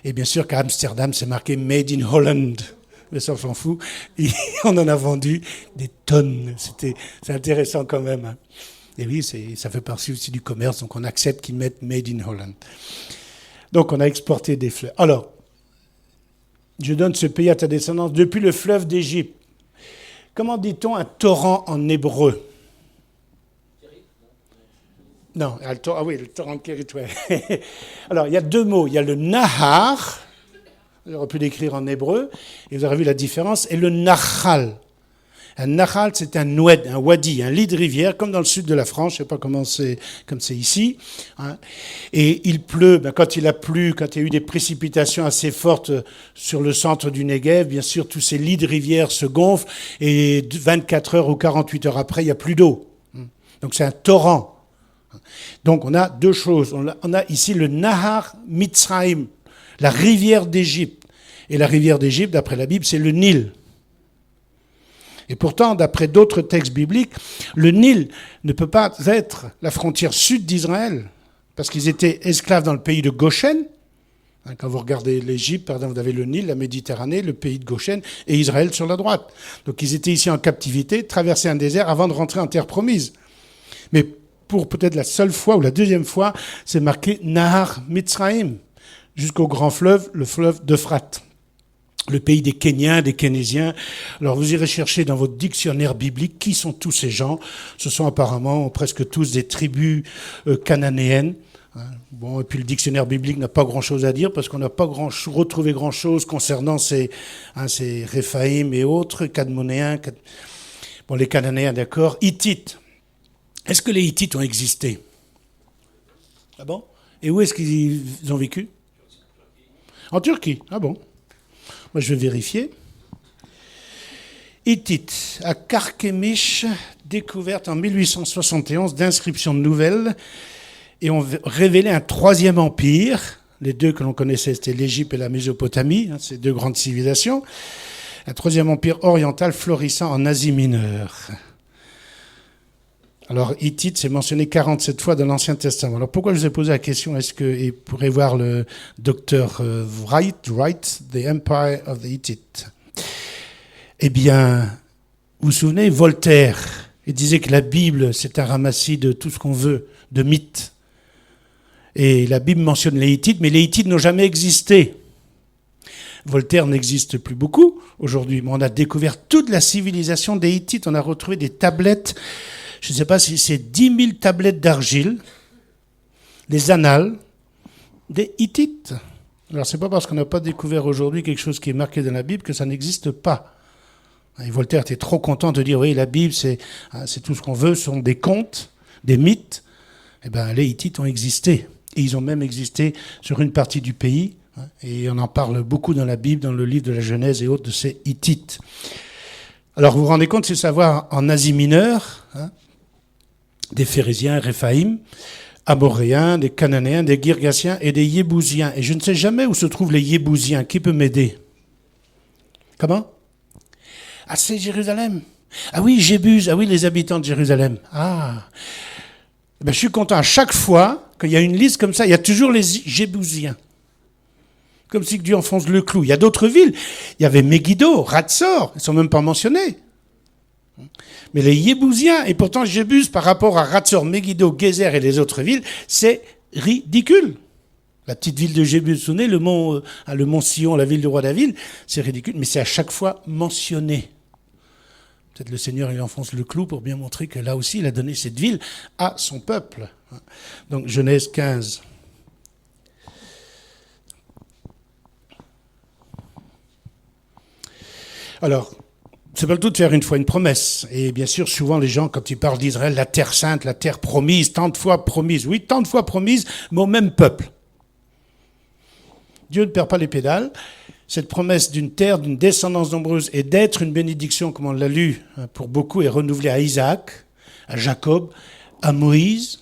Et bien sûr qu'à Amsterdam, c'est marqué « Made in Holland ». Mais ça, on s'en fout. Et on en a vendu des tonnes. C'est intéressant quand même. Hein. Et oui, ça fait partie aussi du commerce, donc on accepte qu'ils mettent Made in Holland. Donc on a exporté des fleurs. Alors, je donne ce pays à ta descendance depuis le fleuve d'Égypte. Comment dit-on un torrent en hébreu? Non, ah oui, le torrent de Kérit, ouais. Alors, il y a deux mots. Il y a le Nahar, j'aurais pu l'écrire en hébreu, et vous aurez vu la différence, et le Nahal. Un Nahal, c'est un oued, un wadi, un lit de rivière, comme dans le sud de la France, je ne sais pas comment c'est, comme c'est ici. Hein. Et il pleut, quand il a plu, quand il y a eu des précipitations assez fortes sur le centre du Negev, bien sûr, tous ces lits de rivière se gonflent, et 24 heures ou 48 heures après, il n'y a plus d'eau. Donc c'est un torrent. Donc on a deux choses. On a ici le Nahar Mitzrayim, la rivière d'Égypte. Et la rivière d'Égypte, d'après la Bible, c'est le Nil. Et pourtant, d'après d'autres textes bibliques, le Nil ne peut pas être la frontière sud d'Israël, parce qu'ils étaient esclaves dans le pays de Goshen. Quand vous regardez l'Égypte, par exemple, vous avez le Nil, la Méditerranée, le pays de Goshen, et Israël sur la droite. Donc ils étaient ici en captivité, traversaient un désert avant de rentrer en terre promise. Mais pour peut-être la seule fois ou la deuxième fois, c'est marqué Nahar Mitzrayim, jusqu'au grand fleuve, le fleuve d'Euphrate. Le pays des Kéniens, des Keynésiens. Alors vous irez chercher dans votre dictionnaire biblique qui sont tous ces gens. Ce sont apparemment presque tous des tribus cananéennes. Bon, et puis le dictionnaire biblique n'a pas grand-chose à dire parce qu'on n'a pas retrouvé grand-chose concernant ces Réphaïm et autres, Cadmonéens. Bon, les Cananéens, d'accord. Hittites. Est-ce que les Hittites ont existé? Ah bon? Et où est-ce qu'ils ont vécu? En Turquie. Ah bon? Moi, je vais vérifier. Hittite, à Carchemish, découverte en 1871 d'inscriptions nouvelles, et ont révélé un troisième empire. Les deux que l'on connaissait, c'était l'Égypte et la Mésopotamie, ces deux grandes civilisations. Un troisième empire oriental florissant en Asie mineure. Alors, Hittite, c'est mentionné 47 fois dans l'Ancien Testament. Alors, pourquoi je vous ai posé la question, est-ce que, et pourrait voir le docteur Wright, The Empire of the Hittite. Eh bien, vous vous souvenez, Voltaire, il disait que la Bible, c'est un ramassis de tout ce qu'on veut, de mythes. Et la Bible mentionne les Hittites, mais les Hittites n'ont jamais existé. Voltaire n'existe plus beaucoup aujourd'hui, mais on a découvert toute la civilisation des Hittites. On a retrouvé des tablettes. Je ne sais pas si c'est 10 000 tablettes d'argile, les annales des Hittites. Alors, ce n'est pas parce qu'on n'a pas découvert aujourd'hui quelque chose qui est marqué dans la Bible que ça n'existe pas. Et Voltaire était trop content de dire, oui, la Bible, c'est tout ce qu'on veut, ce sont des contes, des mythes. Eh bien, les Hittites ont existé. Et ils ont même existé sur une partie du pays. Et on en parle beaucoup dans la Bible, dans le livre de la Genèse et autres de ces Hittites. Alors, vous vous rendez compte, c'est savoir en Asie mineure, des Phérésiens, Réphaïm, Amoréens, des Cananéens, des Girgasiens et des Yébousiens. Et je ne sais jamais où se trouvent les Yébousiens. Qui peut m'aider? Comment? Ah, c'est Jérusalem. Ah oui, Jébus. Ah oui, les habitants de Jérusalem. Ah. Ben, je suis content. À chaque fois qu'il y a une liste comme ça, il y a toujours les Jébusiens. Comme si Dieu enfonce le clou. Il y a d'autres villes. Il y avait Megiddo, Ratsor. Ils ne sont même pas mentionnés. Mais les Yébousiens, et pourtant Jébus, par rapport à Ratsor, Megiddo, Gézer et les autres villes, c'est ridicule. La petite ville de Jébus, vous vous souvenez, le mont Sion, la ville du roi David, c'est ridicule, mais c'est à chaque fois mentionné. Peut-être le Seigneur, il enfonce le clou pour bien montrer que là aussi, il a donné cette ville à son peuple. Donc, Genèse 15. Alors, c'est pas le tout de faire une fois une promesse. Et bien sûr, souvent les gens, quand ils parlent d'Israël, la terre sainte, la terre promise, tant de fois promise. Oui, tant de fois promise, mais au même peuple. Dieu ne perd pas les pédales. Cette promesse d'une terre, d'une descendance nombreuse et d'être une bénédiction, comme on l'a lu pour beaucoup, est renouvelée à Isaac, à Jacob, à Moïse.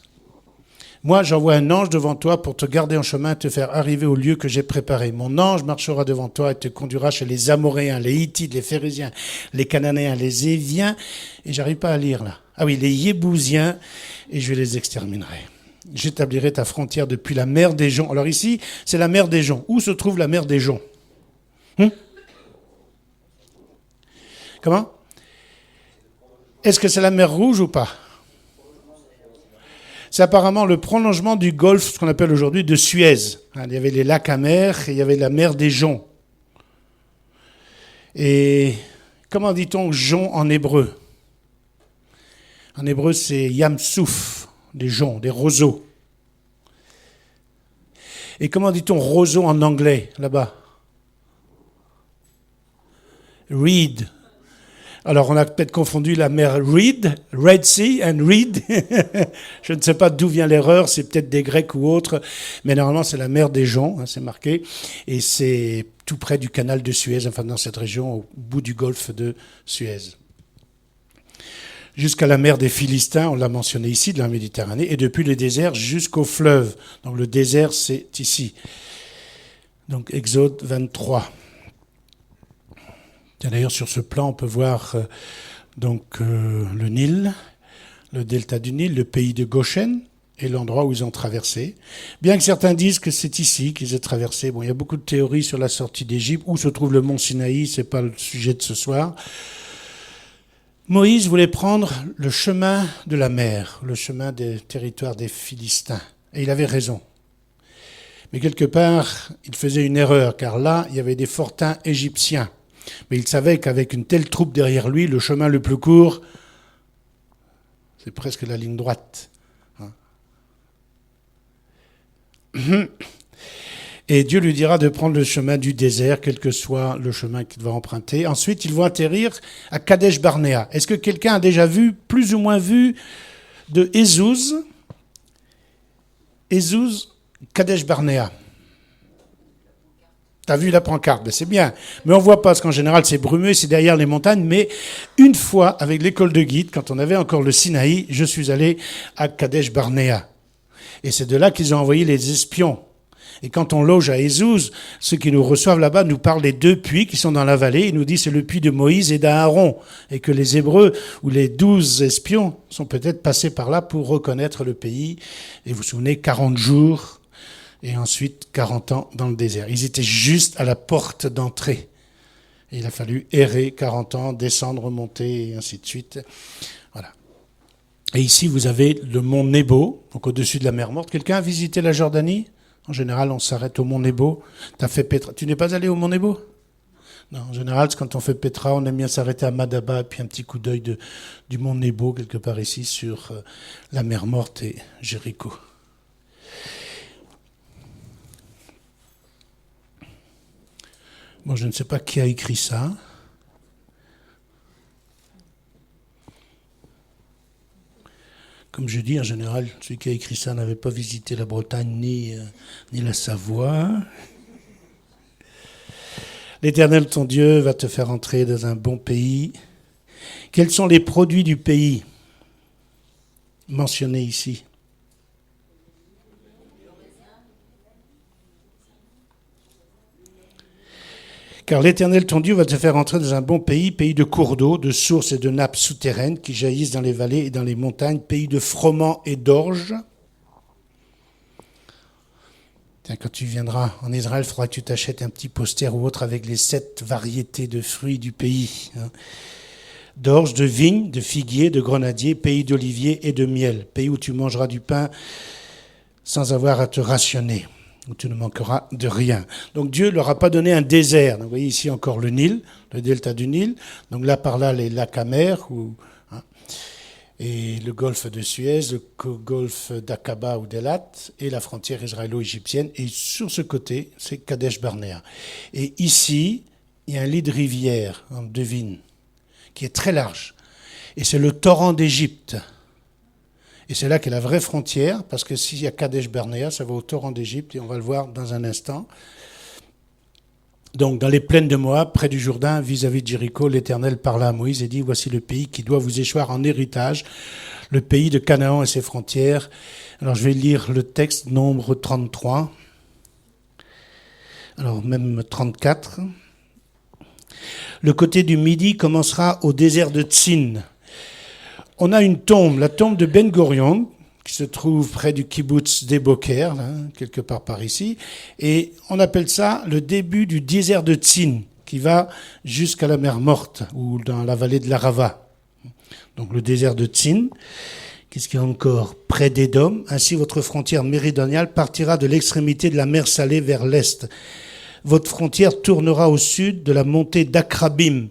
Moi, j'envoie un ange devant toi pour te garder en chemin, te faire arriver au lieu que j'ai préparé. Mon ange marchera devant toi et te conduira chez les Amoréens, les Hittites, les Phérésiens, les Cananéens, les Éviens, et j'arrive pas à lire là. Ah oui, les Yébousiens, et je les exterminerai. J'établirai ta frontière depuis la mer des Joncs. Alors ici, c'est la mer des Joncs. Où se trouve la mer des Joncs? Comment? Est-ce que c'est la mer Rouge ou pas? C'est apparemment le prolongement du golfe, ce qu'on appelle aujourd'hui de Suez. Il y avait les lacs amers et il y avait la mer des Joncs. Et comment dit-on Jonc en hébreu? En hébreu, c'est Yam Souf. des joncs, des roseaux. Et comment dit-on roseau en anglais, là-bas? Reed. Alors, on a peut-être confondu la mer Red Sea and Reed. Je ne sais pas d'où vient l'erreur, c'est peut-être des Grecs ou autres, mais normalement, c'est la mer des joncs, hein, c'est marqué, et c'est tout près du canal de Suez, enfin dans cette région, au bout du golfe de Suez. Jusqu'à la mer des Philistins, on l'a mentionné ici, de la Méditerranée, et depuis le désert jusqu'au fleuve. Donc le désert, c'est ici. Donc Exode 23. D'ailleurs, sur ce plan, on peut voir le Nil, le delta du Nil, le pays de Goshen, et l'endroit où ils ont traversé. Bien que certains disent que c'est ici qu'ils aient traversé. Bon, il y a beaucoup de théories sur la sortie d'Égypte. Où se trouve le mont Sinaï, c'est pas le sujet de ce soir. Moïse voulait prendre le chemin de la mer, le chemin des territoires des Philistins. Et il avait raison. Mais quelque part, il faisait une erreur, car là, il y avait des fortins égyptiens. Mais il savait qu'avec une telle troupe derrière lui, le chemin le plus court, c'est presque la ligne droite. Et Dieu lui dira de prendre le chemin du désert, quel que soit le chemin qu'il va emprunter. Ensuite, ils vont atterrir à Kadesh Barnéa. Est-ce que quelqu'un a déjà vu, plus ou moins vu, de Ezouz, Kadesh Barnéa? T'as vu la pancarte? Ben c'est bien. Mais on voit pas, parce qu'en général, c'est brumeux, c'est derrière les montagnes. Mais une fois, avec l'école de guide, quand on avait encore le Sinaï, je suis allé à Kadesh Barnéa. Et c'est de là qu'ils ont envoyé les espions. Et quand on loge à Ezouz, ceux qui nous reçoivent là-bas nous parlent des 2 puits qui sont dans la vallée. Ils nous disent que c'est le puits de Moïse et d'Aaron. Et que les Hébreux, ou les 12 espions, sont peut-être passés par là pour reconnaître le pays. Et vous vous souvenez, 40 jours, et ensuite 40 ans dans le désert. Ils étaient juste à la porte d'entrée. Et il a fallu errer 40 ans, descendre, remonter, et ainsi de suite. Voilà. Et ici, vous avez le mont Nebo, donc au-dessus de la mer Morte. Quelqu'un a visité la Jordanie? En général, on s'arrête au mont Nebo. T'as fait Petra. Tu n'es pas allé au mont Nebo? Non, en général, quand on fait Petra, on aime bien s'arrêter à Madaba, puis un petit coup d'œil du mont Nebo, quelque part ici, sur la mer Morte et Jéricho. Bon, je ne sais pas qui a écrit ça. Comme je dis, en général, celui qui a écrit ça n'avait pas visité la Bretagne ni la Savoie. L'Éternel, ton Dieu, va te faire entrer dans un bon pays. Quels sont les produits du pays mentionnés ici? Car l'Éternel, ton Dieu, va te faire entrer dans un bon pays, pays de cours d'eau, de sources et de nappes souterraines qui jaillissent dans les vallées et dans les montagnes, pays de froment et d'orge. Tiens, quand tu viendras en Israël, il faudra que tu t'achètes un petit poster ou autre avec les 7 variétés de fruits du pays. D'orge, de vigne, de figuier, de grenadier, pays d'olivier et de miel. Pays où tu mangeras du pain sans avoir à te rationner, où tu ne manqueras de rien. Donc Dieu ne leur a pas donné un désert. Donc, vous voyez ici encore le Nil, le delta du Nil. Donc là, par là, les lacs amers, et le golfe de Suez, le golfe d'Aqaba ou d'Elat, et la frontière israélo-égyptienne. Et sur ce côté, c'est Kadesh Barnéa. Et ici, il y a un lit de rivière, on devine, qui est très large. Et c'est le torrent d'Égypte. Et c'est là qu'est la vraie frontière, parce que s'il y a Kadesh Barnéa, ça va au torrent d'Égypte, et on va le voir dans un instant. Donc, dans les plaines de Moab, près du Jourdain, vis-à-vis de Jéricho, l'Éternel parla à Moïse et dit, voici le pays qui doit vous échoir en héritage, le pays de Canaan et ses frontières. Alors, je vais lire le texte, Nombre 33. Alors, même 34. Le côté du midi commencera au désert de Tzin. On a une tombe, la tombe de Ben Gurion, qui se trouve près du kibbutz d'Eboker, quelque part par ici, et on appelle ça le début du désert de Tzin, qui va jusqu'à la mer Morte, ou dans la vallée de l'Arava. Donc le désert de Tzin. Qu'est-ce qu'il y a encore? Près d'Édom. Ainsi, votre frontière méridionale partira de l'extrémité de la mer Salée vers l'est. Votre frontière tournera au sud de la montée d'Akrabim.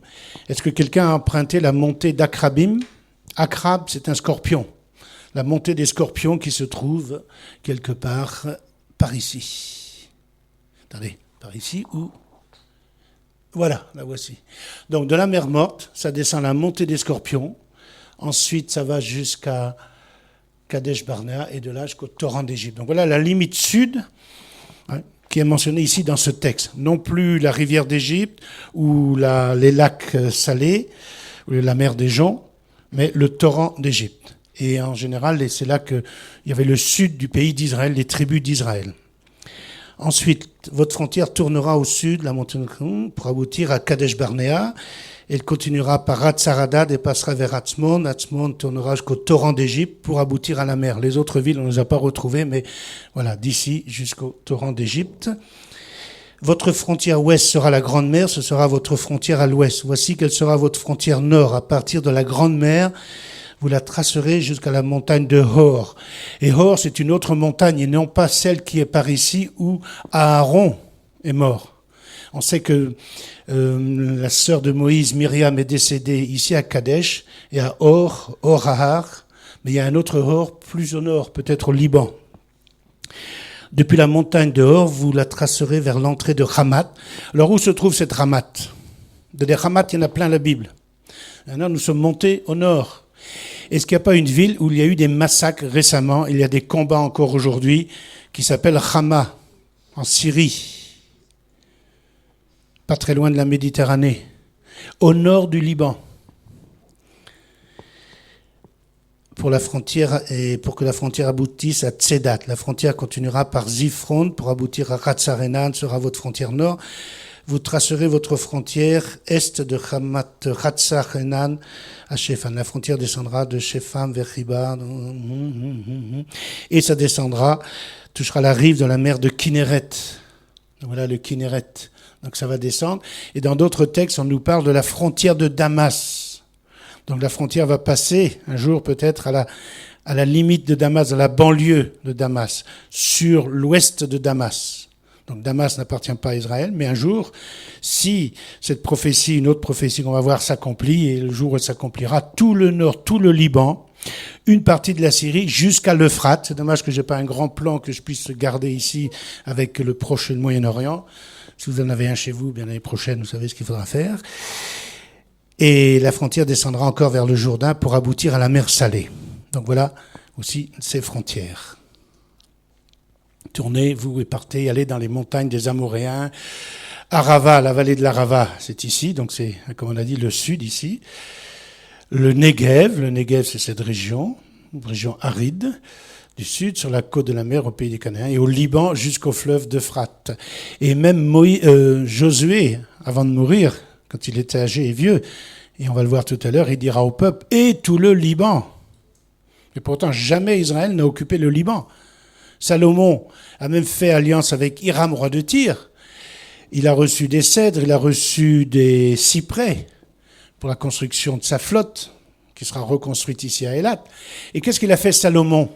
Est-ce que quelqu'un a emprunté la montée d'Akrabim? Akrab, c'est un scorpion. la montée des Scorpions qui se trouve quelque part par ici. Attendez, par ici ou... Voilà, la voici. Donc de la mer Morte, ça descend la montée des Scorpions. Ensuite, ça va jusqu'à Kadesh Barnea et de là jusqu'au torrent d'Égypte. Donc voilà la limite sud, hein, qui est mentionnée ici dans ce texte. Non plus la rivière d'Égypte ou les lacs salés, ou la mer des joncs, mais le torrent d'Égypte. Et en général, c'est là qu'il y avait le sud du pays d'Israël, les tribus d'Israël. Ensuite, votre frontière tournera au sud, la montagne, pour aboutir à Kadesh Barnea. Elle continuera par Hatzaradad et passera vers Hatzmon. Hatzmon tournera jusqu'au torrent d'Égypte pour aboutir à la mer. Les autres villes, on ne les a pas retrouvées, mais voilà, d'ici jusqu'au torrent d'Égypte. Votre frontière ouest sera la Grande Mer, ce sera votre frontière à l'ouest. Voici quelle sera votre frontière nord. À partir de la Grande Mer, vous la tracerez jusqu'à la montagne de Hor. Et Hor, c'est une autre montagne, et non pas celle qui est par ici où Aaron est mort. On sait que la sœur de Moïse, Myriam, est décédée ici à Kadesh, et à Hor Ahar, mais il y a un autre Hor plus au nord, peut-être au Liban. Depuis la montagne de Hor, vous la tracerez vers l'entrée de Hamath. Alors où se trouve cette Hamath ? Des Hamath, il y en a plein la Bible. Maintenant, nous sommes montés au nord. Est-ce qu'il n'y a pas une ville où il y a eu des massacres récemment, il y a des combats encore aujourd'hui, qui s'appelle Hama, en Syrie, pas très loin de la Méditerranée, au nord du Liban. Pour la frontière et pour que la frontière aboutisse à Tsedat. La frontière continuera par Zifron pour aboutir à Hatzarenan, sera votre frontière nord. Vous tracerez votre frontière est de Hatzarenan à Shephan. La frontière descendra de Shephan vers Riba. Et ça descendra, touchera la rive de la mer de Kinneret. Voilà le Kinneret. Donc ça va descendre. Et dans d'autres textes, on nous parle de la frontière de Damas. Donc la frontière va passer un jour peut-être à la limite de Damas, à la banlieue de Damas, sur l'ouest de Damas. Donc Damas n'appartient pas à Israël, mais un jour, si cette prophétie, une autre prophétie qu'on va voir s'accomplit, et le jour où elle s'accomplira, tout le nord, tout le Liban, une partie de la Syrie jusqu'à l'Euphrate. C'est dommage que j'ai pas un grand plan que je puisse garder ici avec le Proche et le Moyen-Orient. Si vous en avez un chez vous, bien l'année prochaine, vous savez ce qu'il faudra faire. Et la frontière descendra encore vers le Jourdain pour aboutir à la mer Salée. Donc voilà aussi ces frontières. Tournez, vous, et partez, allez dans les montagnes des Amoréens. Arava, la vallée de l'Arava, c'est ici, donc c'est, comme on a dit, le sud ici. Le Negev, c'est cette région, une région aride du sud, sur la côte de la mer, au pays des Cananéens, et au Liban jusqu'au fleuve d'Euphrate. Et même Josué, avant de mourir, quand il était âgé et vieux, et on va le voir tout à l'heure, il dira au peuple « et tout le Liban ». Et pourtant, jamais Israël n'a occupé le Liban. Salomon a même fait alliance avec Hiram, roi de Tyr. Il a reçu des cèdres, il a reçu des cyprès pour la construction de sa flotte, qui sera reconstruite ici à Élat. Et qu'est-ce qu'il a fait Salomon ?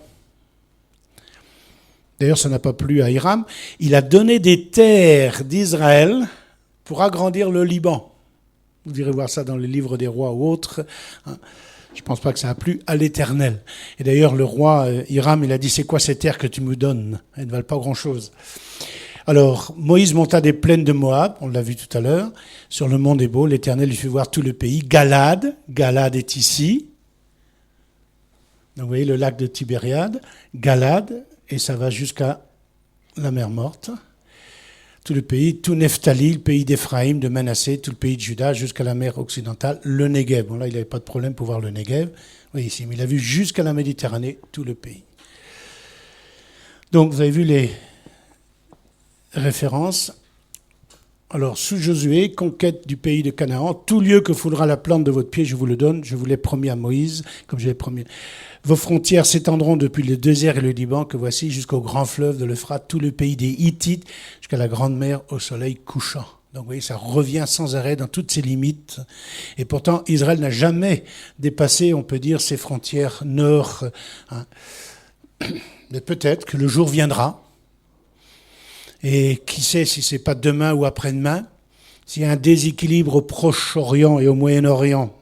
D'ailleurs, ça n'a pas plu à Hiram. Il a donné des terres d'Israël pour agrandir le Liban. Vous irez voir ça dans le livre des rois ou autres. Je ne pense pas que ça a plu à l'Éternel. Et d'ailleurs, le roi Hiram, il a dit, c'est quoi ces terres que tu me donnes ? Elles ne valent pas grand-chose. Alors, Moïse monta des plaines de Moab, on l'a vu tout à l'heure, sur le mont Nebo. L'Éternel lui fit voir tout le pays. Galad est ici. Donc, vous voyez le lac de Tibériade. Galad, et ça va jusqu'à la mer Morte. Tout le pays, tout Nephtali, le pays d'Éphraïm, de Manassé, tout le pays de Juda, jusqu'à la mer occidentale, le Negev. Bon, là, il n'avait pas de problème pour voir le Negev. Oui, ici, mais il a vu jusqu'à la Méditerranée, tout le pays. Donc, vous avez vu les références. Alors, sous Josué, conquête du pays de Canaan, tout lieu que foulera la plante de votre pied, je vous le donne, je vous l'ai promis à Moïse, comme je l'ai promis. Vos frontières s'étendront depuis le désert et le Liban, que voici, jusqu'au grand fleuve de l'Euphrate, tout le pays des Hittites, jusqu'à la grande mer au soleil couchant. Donc, vous voyez, ça revient sans arrêt dans toutes ses limites. Et pourtant, Israël n'a jamais dépassé, on peut dire, ses frontières nord. Mais peut-être que le jour viendra. Et qui sait si c'est pas demain ou après-demain, s'il y a un déséquilibre au Proche-Orient et au Moyen-Orient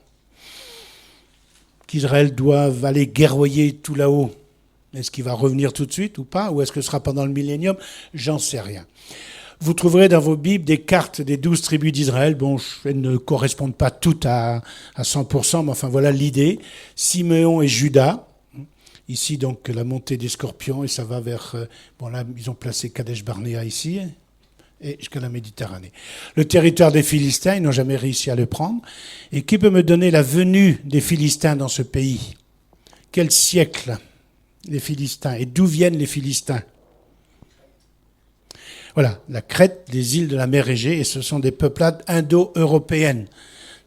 qu'Israël doive aller guerroyer tout là-haut. Est-ce qu'il va revenir tout de suite ou pas? Ou est-ce que ce sera pendant le millénium? J'en sais rien. Vous trouverez dans vos Bibles des cartes des 12 tribus d'Israël. Bon, elles ne correspondent pas toutes à 100%, mais enfin voilà l'idée. Siméon et Juda. Ici, donc, la montée des scorpions, et ça va vers... Bon, là, ils ont placé Kadesh Barnéa ici, et jusqu'à la Méditerranée. Le territoire des Philistins, ils n'ont jamais réussi à le prendre. Et qui peut me donner la venue des Philistins dans ce pays? Quel siècle les Philistins? Et d'où viennent les Philistins? Voilà, la Crète, les îles de la mer Égée, et ce sont des peuplades indo-européennes.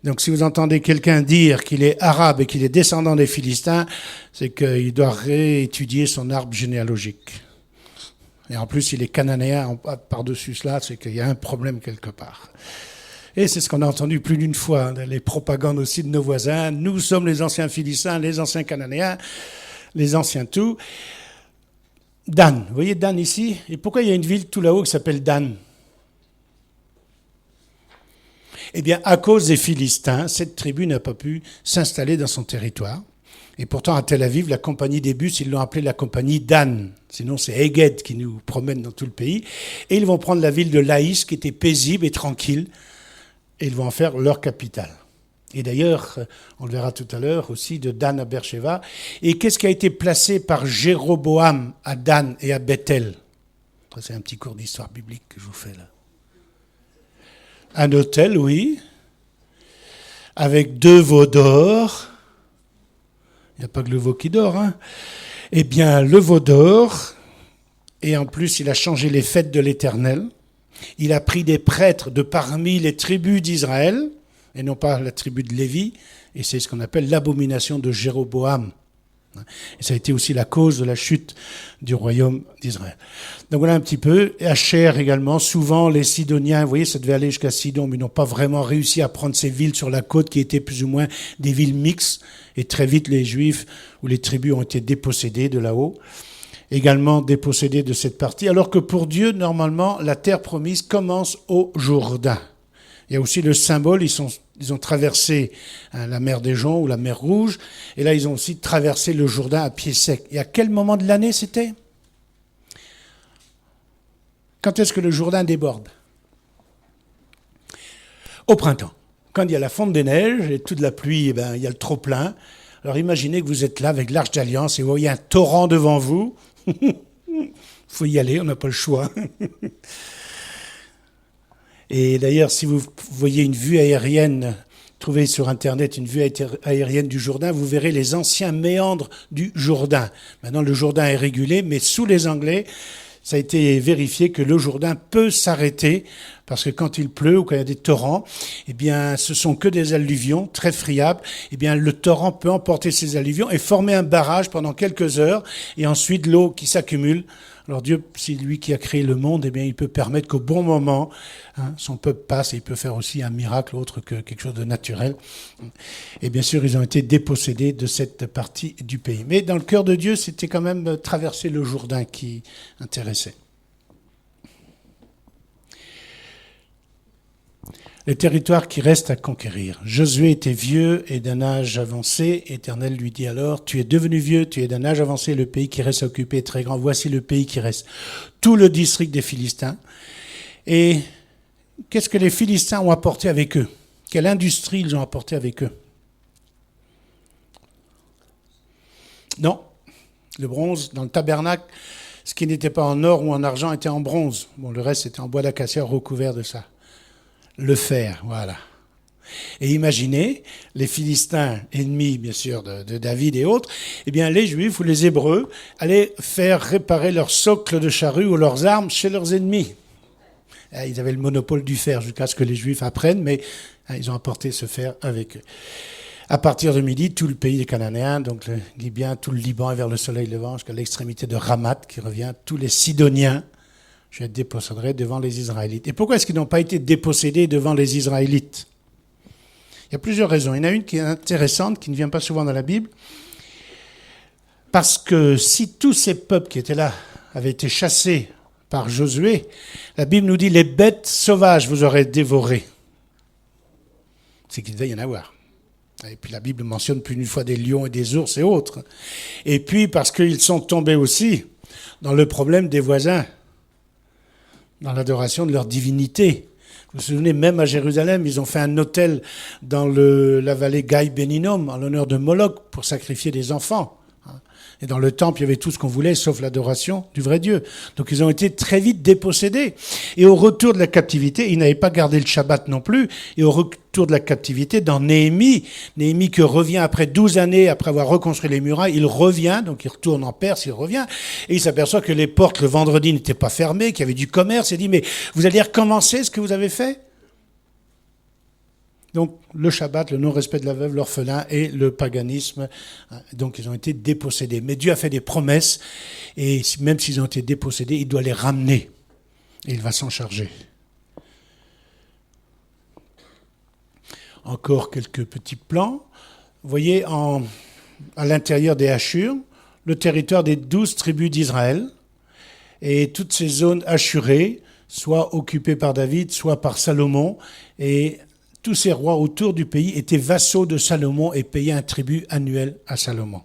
Donc si vous entendez quelqu'un dire qu'il est arabe et qu'il est descendant des Philistins, c'est qu'il doit réétudier son arbre généalogique. Et en plus, il est cananéen par-dessus cela, c'est qu'il y a un problème quelque part. Et c'est ce qu'on a entendu plus d'une fois, les propagandes aussi de nos voisins. Nous sommes les anciens Philistins, les anciens cananéens, les anciens tout. Dan, vous voyez Dan ici? Et pourquoi il y a une ville tout là-haut qui s'appelle Dan? Eh bien, à cause des Philistins, cette tribu n'a pas pu s'installer dans son territoire. Et pourtant, à Tel Aviv, la compagnie des bus, ils l'ont appelée la compagnie Dan. Sinon, c'est Eged qui nous promène dans tout le pays. Et ils vont prendre la ville de Laïs, qui était paisible et tranquille, et ils vont en faire leur capitale. Et d'ailleurs, on le verra tout à l'heure aussi, de Dan à Beersheba. Et qu'est-ce qui a été placé par Jéroboam à Dan et à Bethel? C'est un petit cours d'histoire biblique que je vous fais là. Un hôtel, oui, avec 2 veaux d'or. Il n'y a pas que le veau qui dort, hein. Eh bien, le veau d'or, et en plus, il a changé les fêtes de l'Éternel. Il a pris des prêtres de parmi les tribus d'Israël, et non pas la tribu de Lévi, et c'est ce qu'on appelle l'abomination de Jéroboam. Et ça a été aussi la cause de la chute du royaume d'Israël. Donc voilà un petit peu. Acher également, souvent les Sidoniens, vous voyez, ça devait aller jusqu'à Sidon, mais ils n'ont pas vraiment réussi à prendre ces villes sur la côte qui étaient plus ou moins des villes mixtes. Et très vite, les Juifs ou les tribus ont été dépossédés de là-haut, également dépossédés de cette partie, alors que pour Dieu, normalement, la terre promise commence au Jourdain. Il y a aussi le symbole, ils ont traversé la mer des Joncs ou la mer Rouge, et là ils ont aussi traversé le Jourdain à pied sec. Et à quel moment de l'année c'était? Quand est-ce que le Jourdain déborde? Au printemps. Quand il y a la fonte des neiges et toute la pluie, il y a le trop-plein. Alors imaginez que vous êtes là avec l'Arche d'Alliance et vous voyez un torrent devant vous. Il faut y aller, on n'a pas le choix. Et d'ailleurs, si vous voyez une vue aérienne, trouvez sur Internet une vue aérienne du Jourdain, vous verrez les anciens méandres du Jourdain. Maintenant, le Jourdain est régulé, mais sous les Anglais, ça a été vérifié que le Jourdain peut s'arrêter, parce que quand il pleut ou quand il y a des torrents, eh bien, ce sont que des alluvions très friables. Eh bien, le torrent peut emporter ces alluvions et former un barrage pendant quelques heures, et ensuite l'eau qui s'accumule. Alors Dieu, c'est lui qui a créé le monde, eh bien, il peut permettre qu'au bon moment, son peuple passe, et il peut faire aussi un miracle autre que quelque chose de naturel. Et bien sûr, ils ont été dépossédés de cette partie du pays. Mais dans le cœur de Dieu, c'était quand même traverser le Jourdain qui intéressait. Les territoires qui restent à conquérir. Josué était vieux et d'un âge avancé. Éternel lui dit alors, tu es devenu vieux, tu es d'un âge avancé, le pays qui reste occupé est très grand. Voici le pays qui reste. Tout le district des Philistins. Et qu'est-ce que les Philistins ont apporté avec eux? Quelle industrie ils ont apporté avec eux? Non. Le bronze, dans le tabernacle, ce qui n'était pas en or ou en argent était en bronze. Bon, le reste était en bois d'acacia recouvert de ça. Le fer, voilà. Et imaginez, les Philistins, ennemis bien sûr de David et autres, eh bien les Juifs ou les Hébreux allaient faire réparer leurs socles de charrue ou leurs armes chez leurs ennemis. Ils avaient le monopole du fer jusqu'à ce que les Juifs apprennent, mais ils ont apporté ce fer avec eux. À partir de midi, tout le pays des Cananéens, donc le Libyen, tout le Liban et vers le soleil levant jusqu'à l'extrémité de Ramat qui revient, tous les Sidoniens, je déposséderai devant les Israélites. Et pourquoi est-ce qu'ils n'ont pas été dépossédés devant les Israélites? Il y a plusieurs raisons. Il y en a une qui est intéressante, qui ne vient pas souvent dans la Bible. Parce que si tous ces peuples qui étaient là avaient été chassés par Josué, la Bible nous dit « les bêtes sauvages vous auraient dévorés ». C'est qu'il devait y en avoir. Et puis la Bible mentionne plus d'une fois des lions et des ours et autres. Et puis parce qu'ils sont tombés aussi dans le problème des voisins, dans l'adoration de leur divinité. Vous vous souvenez, même à Jérusalem, ils ont fait un autel dans la vallée Gai Beninom en l'honneur de Moloch pour sacrifier des enfants. Et dans le temple, il y avait tout ce qu'on voulait, sauf l'adoration du vrai Dieu. Donc ils ont été très vite dépossédés. Et au retour de la captivité, ils n'avaient pas gardé le Shabbat non plus. Et au retour de la captivité, dans Néhémie qui revient après 12 années, après avoir reconstruit les murailles, il revient, donc il retourne en Perse, il revient, et il s'aperçoit que les portes le vendredi n'étaient pas fermées, qu'il y avait du commerce. Il dit, mais vous allez recommencer ce que vous avez fait ? Donc le Shabbat, le non-respect de la veuve, l'orphelin et le paganisme, donc ils ont été dépossédés. Mais Dieu a fait des promesses, et même s'ils ont été dépossédés, il doit les ramener. Et il va s'en charger. Encore quelques petits plans. Vous voyez à l'intérieur des Hachures, le territoire des 12 tribus d'Israël, et toutes ces zones hachurées, soit occupées par David, soit par Salomon, et tous ces rois autour du pays étaient vassaux de Salomon et payaient un tribut annuel à Salomon.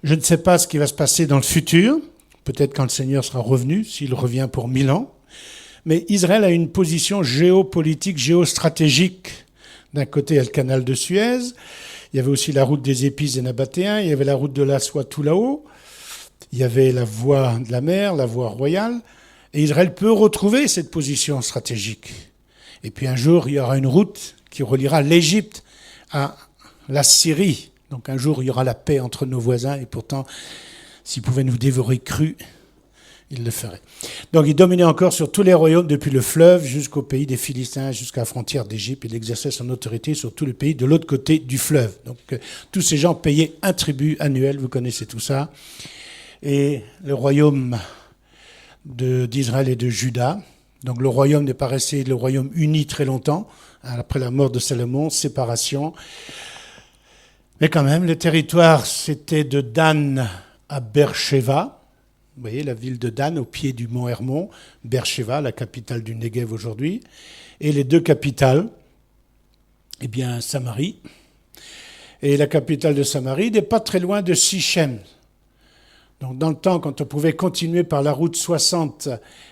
Je ne sais pas ce qui va se passer dans le futur, peut-être quand le Seigneur sera revenu, s'il revient pour 1000 ans, mais Israël a une position géopolitique, géostratégique. D'un côté, il y a le canal de Suez, il y avait aussi la route des épices des Nabatéens, il y avait la route de la soie tout là-haut, il y avait la voie de la mer, la voie royale, et Israël peut retrouver cette position stratégique. Et puis un jour, il y aura une route qui reliera l'Égypte à la Syrie. Donc un jour, il y aura la paix entre nos voisins. Et pourtant, s'ils pouvaient nous dévorer crus, ils le feraient. Donc il dominait encore sur tous les royaumes, depuis le fleuve jusqu'au pays des Philistins, jusqu'à la frontière d'Égypte. Il exerçait son autorité sur tout le pays de l'autre côté du fleuve. Donc tous ces gens payaient un tribut annuel, vous connaissez tout ça. Et le royaume d'Israël et de Juda. Donc le royaume n'est pas resté le royaume uni très longtemps. Après la mort de Salomon, séparation. Mais quand même, le territoire, c'était de Dan à Beersheba. Vous voyez, la ville de Dan, au pied du mont Hermon. Beersheba, la capitale du Negev aujourd'hui. Et les deux capitales, eh bien, Samarie. Et la capitale de Samarie n'est pas très loin de Sichem. Donc, dans le temps, quand on pouvait continuer par la route 60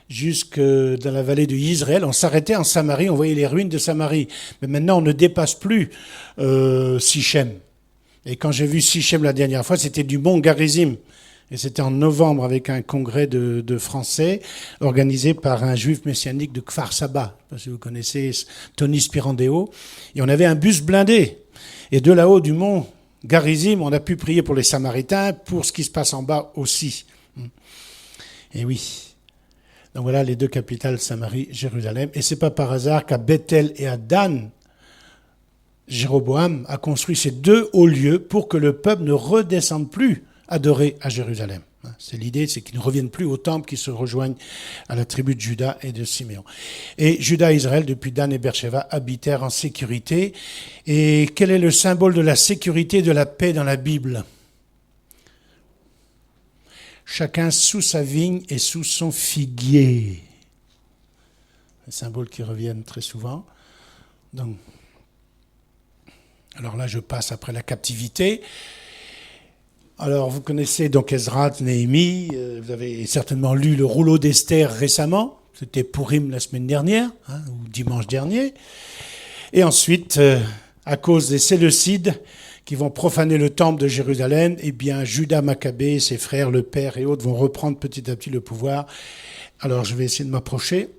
jusque dans la vallée de Yisraël, on s'arrêtait en Samarie, on voyait les ruines de Samarie. Mais maintenant, on ne dépasse plus Sichem. Et quand j'ai vu Sichem la dernière fois, c'était du mont Garizim. Et c'était en novembre avec un congrès de Français organisé par un juif messianique de Kfar Saba. Je ne sais pas si vous connaissez Tony Spirandeo. Et on avait un bus blindé. Et de là-haut du mont Garizim, on a pu prier pour les Samaritains, pour ce qui se passe en bas aussi. Et oui. Donc voilà les deux capitales, Samarie, Jérusalem. Et c'est pas par hasard qu'à Bethel et à Dan, Jéroboam a construit ces deux hauts lieux pour que le peuple ne redescende plus adorer à Jérusalem. C'est l'idée, c'est qu'ils ne reviennent plus au temple, qu'ils se rejoignent à la tribu de Juda et de Siméon. Et Juda et Israël, depuis Dan et Beersheba, habitèrent en sécurité. Et quel est le symbole de la sécurité et de la paix dans la Bible ? Chacun sous sa vigne et sous son figuier. Les symboles qui reviennent très souvent. Donc, alors là, je passe après la captivité. Alors, vous connaissez donc Ezra, Néhémie, vous avez certainement lu le rouleau d'Esther récemment, c'était Pourim la semaine dernière, ou dimanche dernier. Et ensuite, à cause des Séleucides qui vont profaner le temple de Jérusalem, eh bien, Judas Maccabée, ses frères, le père et autres vont reprendre petit à petit le pouvoir. Alors, je vais essayer de m'approcher.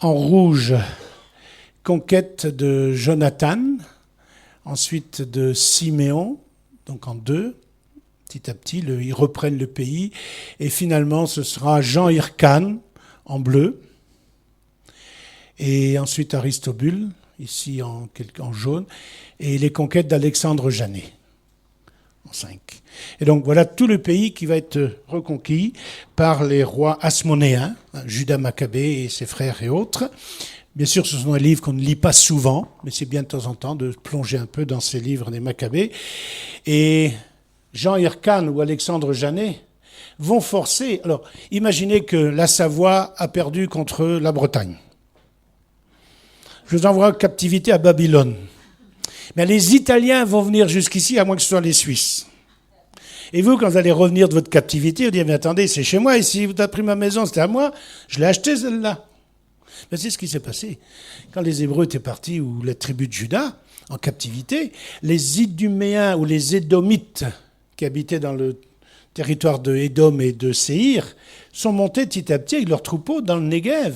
En rouge, conquête de Jonathan, ensuite de Siméon, donc en deux, petit à petit, ils reprennent le pays. Et finalement, ce sera Jean Hircan, en bleu. Et ensuite Aristobule, ici en jaune. Et les conquêtes d'Alexandre Janet, en 5. Et donc voilà tout le pays qui va être reconquis par les rois asmonéens, Judas Maccabée et ses frères et autres. Bien sûr, ce sont des livres qu'on ne lit pas souvent, mais c'est bien de temps en temps de plonger un peu dans ces livres des Maccabées. Et Jean Hircan ou Alexandre Janet vont forcer... Alors, imaginez que la Savoie a perdu contre la Bretagne. Je vous envoie en captivité à Babylone. Mais les Italiens vont venir jusqu'ici, à moins que ce soit les Suisses. Et vous, quand vous allez revenir de votre captivité, vous dites, mais attendez, c'est chez moi ici, vous avez pris ma maison, c'était à moi, je l'ai acheté celle-là. Mais c'est ce qui s'est passé. Quand les Hébreux étaient partis, ou les tribus de Juda, en captivité, les Iduméens ou les Édomites, qui habitaient dans le territoire de Édom et de Séhir, sont montés petit à petit avec leurs troupeaux dans le Négev,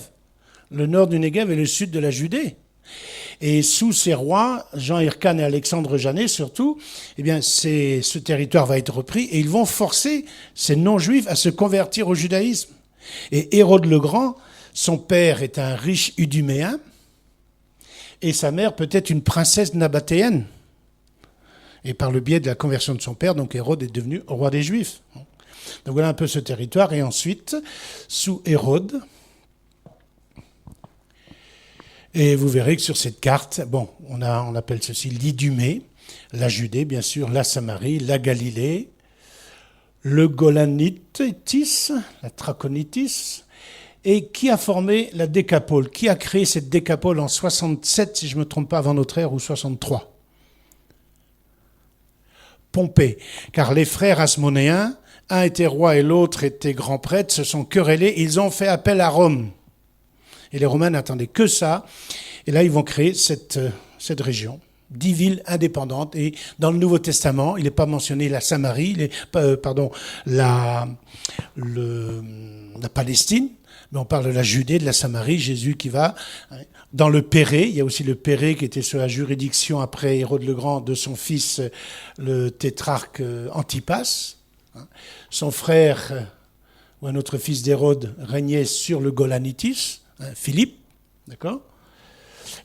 le nord du Négev et le sud de la Judée. Et sous ces rois, Jean Hyrcan et Alexandre Janet surtout, eh bien, ce territoire va être repris et ils vont forcer ces non-juifs à se convertir au judaïsme. Et Hérode le Grand, son père est un riche Iduméen et sa mère peut-être une princesse nabatéenne. Et par le biais de la conversion de son père, donc Hérode est devenu roi des Juifs. Donc voilà un peu ce territoire. Et ensuite, sous Hérode, et vous verrez que sur cette carte, bon, on appelle ceci l'Idumée, la Judée, bien sûr, la Samarie, la Galilée, le Golanitis, la Trachonitis, et qui a formé la Décapole. Qui a créé cette Décapole en 67, si je ne me trompe pas, avant notre ère, ou 63 ? Pompée, car les frères asmonéens, un était roi et l'autre était grand prêtre, se sont querellés, ils ont fait appel à Rome. Et les Romains n'attendaient que ça. Et là, ils vont créer cette région, 10 villes indépendantes. Et dans le Nouveau Testament, il n'est pas mentionné la Samarie, la Palestine, mais on parle de la Judée, de la Samarie, Jésus qui va dans le Pérée. Il y a aussi le Pérée qui était sous la juridiction après Hérode le Grand de son fils, le tétrarque Antipas. Son frère, ou un autre fils d'Hérode, régnait sur le Golanitis, Philippe, d'accord ?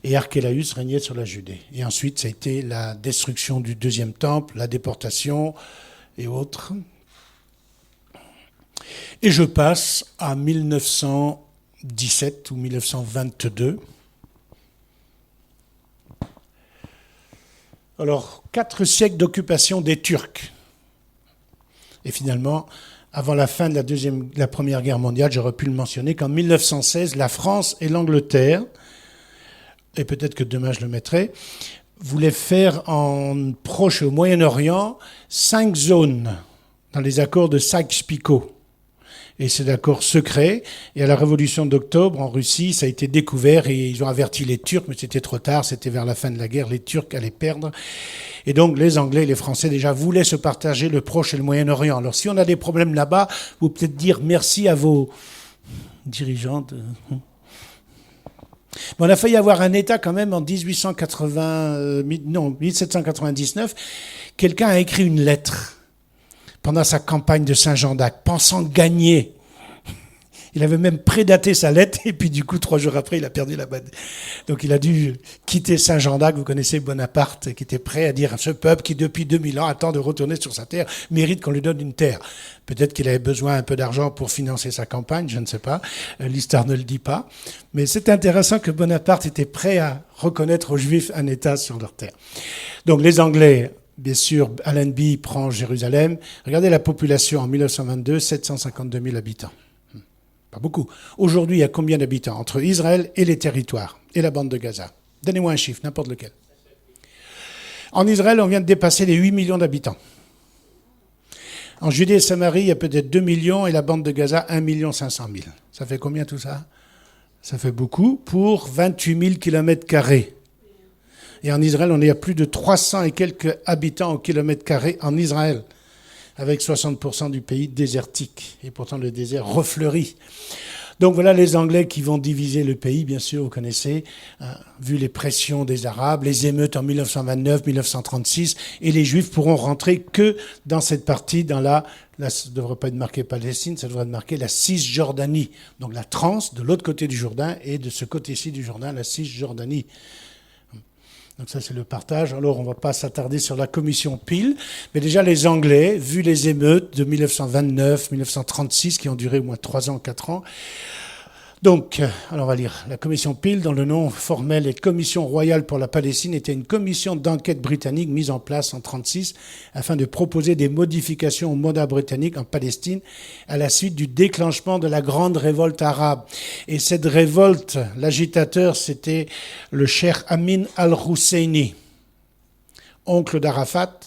Et Archélaüs régnait sur la Judée. Et ensuite, ça a été la destruction du deuxième temple, la déportation et autres. Et je passe à 1917 ou 1922. Alors, 4 siècles d'occupation des Turcs. Et finalement, avant la fin de la Première Guerre mondiale, j'aurais pu le mentionner, qu'en 1916, la France et l'Angleterre, et peut-être que demain je le mettrai, voulaient faire en Proche au Moyen-Orient 5 zones dans les accords de Sykes-Picot. Et c'est d'accords secrets. Et à la Révolution d'octobre, en Russie, ça a été découvert et ils ont averti les Turcs, mais c'était trop tard, c'était vers la fin de la guerre, les Turcs allaient perdre. Et donc les Anglais et les Français déjà voulaient se partager le Proche et le Moyen-Orient. Alors si on a des problèmes là-bas, vous pouvez peut-être dire merci à vos dirigeants. Mais on a failli avoir un État quand même en 1799. Quelqu'un a écrit une lettre pendant sa campagne de Saint-Jean d'Acre, pensant gagner. Il avait même prédaté sa lettre, et puis du coup, 3 jours après, il a perdu la bataille. Donc il a dû quitter Saint-Jean d'Acre. Vous connaissez Bonaparte, qui était prêt à dire à ce peuple qui, depuis 2000 ans, attend de retourner sur sa terre, mérite qu'on lui donne une terre. Peut-être qu'il avait besoin un peu d'argent pour financer sa campagne, je ne sais pas. L'histoire ne le dit pas. Mais c'est intéressant que Bonaparte était prêt à reconnaître aux Juifs un État sur leur terre. Donc les Anglais... Bien sûr, Allenby prend Jérusalem. Regardez la population en 1922, 752 000 habitants. Pas beaucoup. Aujourd'hui, il y a combien d'habitants entre Israël et les territoires et la bande de Gaza? Donnez-moi un chiffre, n'importe lequel. En Israël, on vient de dépasser les 8 millions d'habitants. En Judée et Samarie, il y a peut-être 2 millions et la bande de Gaza, 1 500 000. Ça fait combien tout ça? Ça fait beaucoup pour 28 000 km². Et en Israël, on est à plus de 300 et quelques habitants au kilomètre carré en Israël, avec 60% du pays désertique. Et pourtant, le désert refleurit. Donc voilà les Anglais qui vont diviser le pays, bien sûr, vous connaissez, vu les pressions des Arabes, les émeutes en 1929, 1936, et les Juifs pourront rentrer que dans cette partie, ça ne devrait pas être marqué Palestine, ça devrait être marqué la Cisjordanie. Donc la Trans, de l'autre côté du Jourdain, et de ce côté-ci du Jourdain, la Cisjordanie. Donc ça, c'est le partage. Alors, on ne va pas s'attarder sur la commission Peel, mais déjà les Anglais, vu les émeutes de 1929, 1936, qui ont duré au moins 3 ans, 4 ans. Donc, alors on va lire. La commission Peel, dont le nom formel est Commission royale pour la Palestine, était une commission d'enquête britannique mise en place en 1936 afin de proposer des modifications au mandat britannique en Palestine à la suite du déclenchement de la grande révolte arabe. Et cette révolte, l'agitateur, c'était le cheikh Amin al-Husseini. oncle d'Arafat.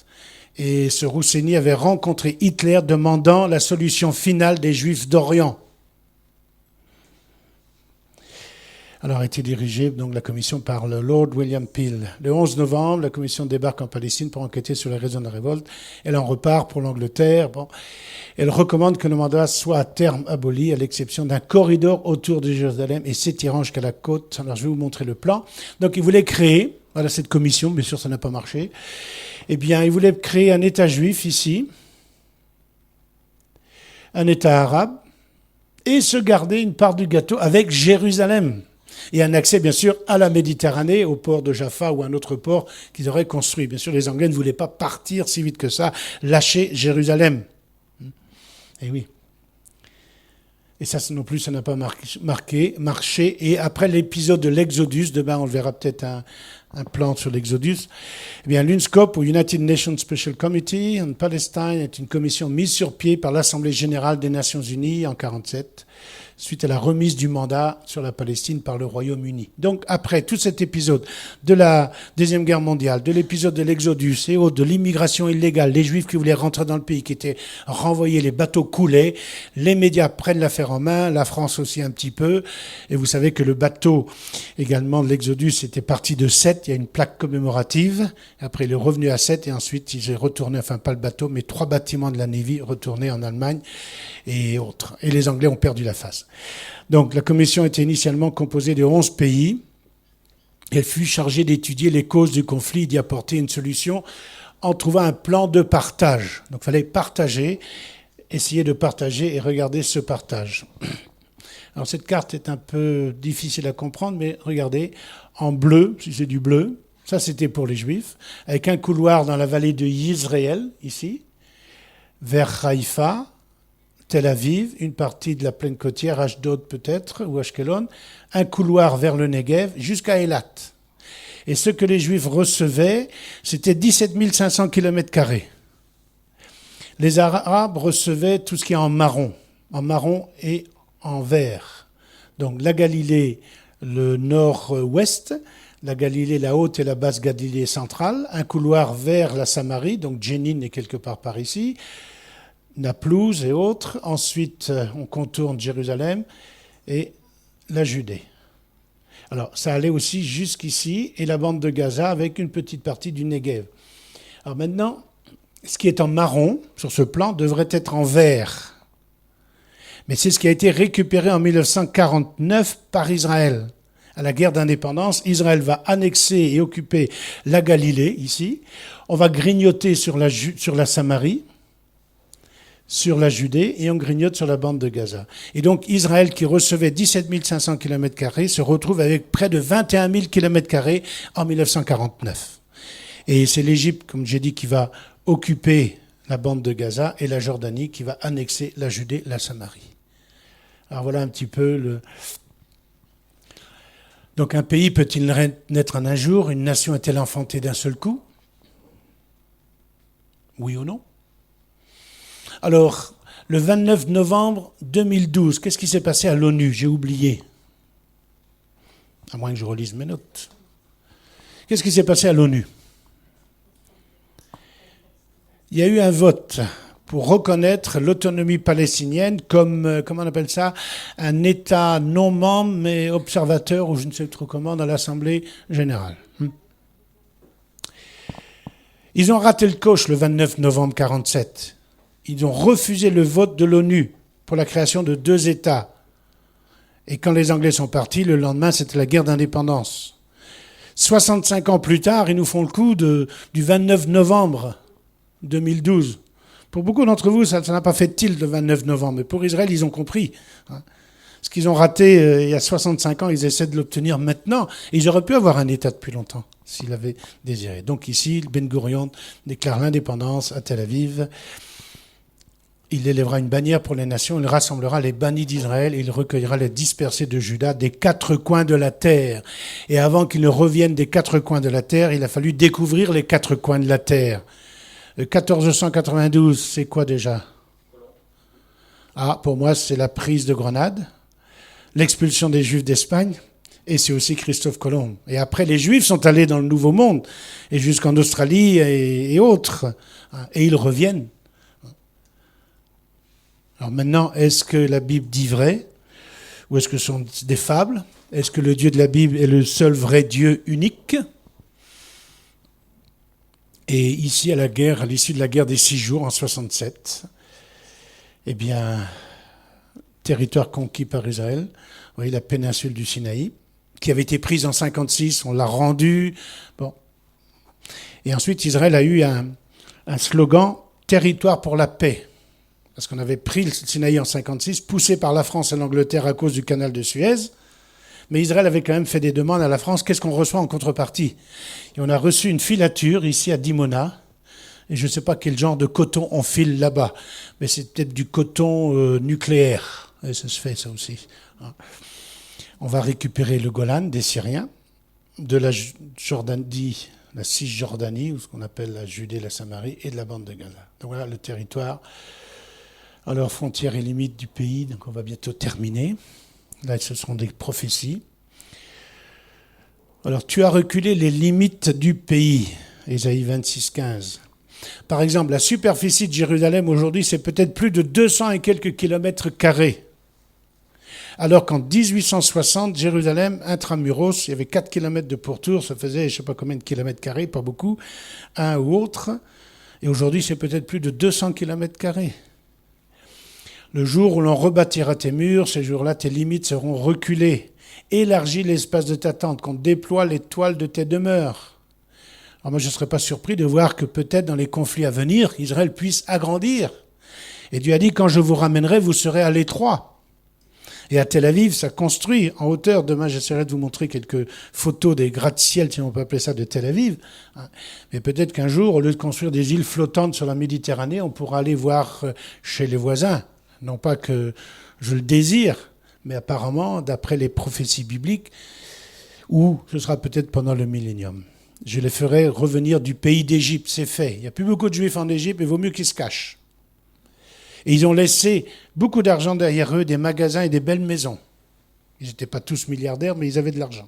Et ce Rousseni avait rencontré Hitler demandant la solution finale des Juifs d'Orient. Alors a été dirigée donc la commission par le Lord William Peel. Le 11 novembre, la commission débarque en Palestine pour enquêter sur les raisons de la révolte. Elle en repart pour l'Angleterre. Bon. Elle recommande que le mandat soit à terme aboli, à l'exception d'un corridor autour de Jérusalem et s'étirant jusqu'à la côte. Alors je vais vous montrer le plan. Donc il voulait créer, voilà cette commission, bien sûr ça n'a pas marché. Eh bien, il voulait créer un État juif ici, un État arabe, et se garder une part du gâteau avec Jérusalem. Et un accès, bien sûr, à la Méditerranée, au port de Jaffa ou un autre port qu'ils auraient construit. Bien sûr, les Anglais ne voulaient pas partir si vite que ça, lâcher Jérusalem. Et oui. Et ça non plus, ça n'a pas marché. Et après l'épisode de l'Exodus, demain on le verra peut-être un plan sur l'Exodus, eh bien l'UNSCOP, ou United Nations Special Committee on Palestine, est une commission mise sur pied par l'Assemblée générale des Nations unies en 1947, suite à la remise du mandat sur la Palestine par le Royaume-Uni. Donc après tout cet épisode de la Deuxième Guerre mondiale, de l'épisode de l'Exodus et autres, de l'immigration illégale, les Juifs qui voulaient rentrer dans le pays, qui étaient renvoyés, les bateaux coulaient, les médias prennent l'affaire en main, la France aussi un petit peu, et vous savez que le bateau également de l'Exodus était parti de Sète, il y a une plaque commémorative, après il est revenu à Sète et ensuite il est retourné, enfin pas le bateau, mais 3 bâtiments de la Navy retournés en Allemagne et autres. Et les Anglais ont perdu la face. Donc la commission était initialement composée de 11 pays. Elle fut chargée d'étudier les causes du conflit et d'y apporter une solution en trouvant un plan de partage. Donc il fallait partager, essayer de partager et regarder ce partage. Alors cette carte est un peu difficile à comprendre, mais regardez, en bleu, si c'est du bleu, ça c'était pour les Juifs, avec un couloir dans la vallée de Yisraël, ici, vers Haïfa, Tel Aviv, une partie de la plaine côtière, Ashdod peut-être, ou Ashkelon, un couloir vers le Negev, jusqu'à Eilat. Et ce que les Juifs recevaient, c'était 17 500 km². Les Arabes recevaient tout ce qui est en marron et en vert. Donc la Galilée, le nord-ouest, la Galilée, la haute et la basse Galilée centrale, un couloir vers la Samarie, donc Jénine est quelque part par ici, Naplouse et autres. Ensuite, on contourne Jérusalem et la Judée. Alors, ça allait aussi jusqu'ici, et la bande de Gaza avec une petite partie du Negev. Alors maintenant, ce qui est en marron sur ce plan devrait être en vert. Mais c'est ce qui a été récupéré en 1949 par Israël. À la guerre d'indépendance, Israël va annexer et occuper la Galilée, ici. On va grignoter sur la Samarie, sur la Judée, et on grignote sur la bande de Gaza. Et donc Israël, qui recevait 17 500 km², se retrouve avec près de 21 000 km² en 1949. Et c'est l'Égypte, comme j'ai dit, qui va occuper la bande de Gaza, et la Jordanie qui va annexer la Judée, la Samarie. Alors voilà un petit peu le... Donc un pays peut-il naître en un jour? Une nation est-elle enfantée d'un seul coup? Oui ou non? Alors, le 29 novembre 2012, qu'est-ce qui s'est passé à l'ONU? J'ai oublié. À moins que je relise mes notes. Qu'est-ce qui s'est passé à l'ONU? Il y a eu un vote pour reconnaître l'autonomie palestinienne comme, comment on appelle ça, un État non membre mais observateur, ou je ne sais trop comment, dans l'Assemblée générale. Ils ont raté le coche le 29 novembre 1947. Ils ont refusé le vote de l'ONU pour la création de 2 États. Et quand les Anglais sont partis, le lendemain, c'était la guerre d'indépendance. 65 ans plus tard, ils nous font le coup du 29 novembre 2012. Pour beaucoup d'entre vous, ça n'a pas fait tilt le 29 novembre, mais pour Israël, ils ont compris. Ce qu'ils ont raté il y a 65 ans, ils essaient de l'obtenir maintenant. Et ils auraient pu avoir un État depuis longtemps, s'ils l'avaient désiré. Donc ici, Ben Gurion déclare l'indépendance à Tel Aviv. Il élèvera une bannière pour les nations, il rassemblera les bannis d'Israël et il recueillera les dispersés de Juda des 4 coins de la terre. Et avant qu'ils ne reviennent des 4 coins de la terre, il a fallu découvrir les 4 coins de la terre. 1492, c'est quoi déjà? Ah, pour moi, c'est la prise de Grenade, l'expulsion des Juifs d'Espagne, Et c'est aussi Christophe Colomb. Et après, les Juifs sont allés dans le Nouveau Monde, et jusqu'en Australie et autres. Et ils reviennent. Alors maintenant, est-ce que la Bible dit vrai? Ou est-ce que ce sont des fables? Est-ce que le Dieu de la Bible est le seul vrai Dieu unique? Et ici, à l'issue de la guerre des 6 jours, en 67, eh bien, territoire conquis par Israël, vous voyez la péninsule du Sinaï, qui avait été prise en 56, on l'a rendue. Bon. Et ensuite, Israël a eu un slogan « Territoire pour la paix ». Parce qu'on avait pris le Sinaï en 56, poussé par la France et l'Angleterre à cause du canal de Suez. Mais Israël avait quand même fait des demandes à la France. Qu'est-ce qu'on reçoit en contrepartie? Et on a reçu une filature ici à Dimona. Et je ne sais pas quel genre de coton on file là-bas. Mais c'est peut-être du coton nucléaire. Et ça se fait, ça aussi. On va récupérer le Golan des Syriens, de la Jordanie, la Cisjordanie, ou ce qu'on appelle la Judée, la Samarie, et de la bande de Gaza. Donc voilà le territoire. Alors, frontières et limites du pays, donc on va bientôt terminer. Là, ce seront des prophéties. Alors, tu as reculé les limites du pays, Ésaïe 26, 15. Par exemple, la superficie de Jérusalem aujourd'hui, c'est peut-être plus de 200 et quelques kilomètres carrés. Alors qu'en 1860, Jérusalem, intramuros, il y avait 4 kilomètres de pourtour, ça faisait je ne sais pas combien de kilomètres carrés, pas beaucoup, un ou autre. Et aujourd'hui, c'est peut-être plus de 200 kilomètres carrés. Le jour où l'on rebâtira tes murs, ces jours-là, tes limites seront reculées. Élargis l'espace de ta tente, qu'on déploie les toiles de tes demeures. Alors moi, je ne serais pas surpris de voir que peut-être dans les conflits à venir, Israël puisse agrandir. Et Dieu a dit, quand je vous ramènerai, vous serez à l'étroit. Et à Tel Aviv, ça construit en hauteur. Demain, j'essaierai de vous montrer quelques photos des gratte-ciel, si on peut appeler ça, de Tel Aviv. Mais peut-être qu'un jour, au lieu de construire des îles flottantes sur la Méditerranée, on pourra aller voir chez les voisins. Non pas que je le désire, mais apparemment, d'après les prophéties bibliques, ou ce sera peut-être pendant le millénium. Je les ferai revenir du pays d'Égypte, c'est fait. Il n'y a plus beaucoup de Juifs en Égypte, il vaut mieux qu'ils se cachent. Et ils ont laissé beaucoup d'argent derrière eux, des magasins et des belles maisons. Ils n'étaient pas tous milliardaires, mais ils avaient de l'argent.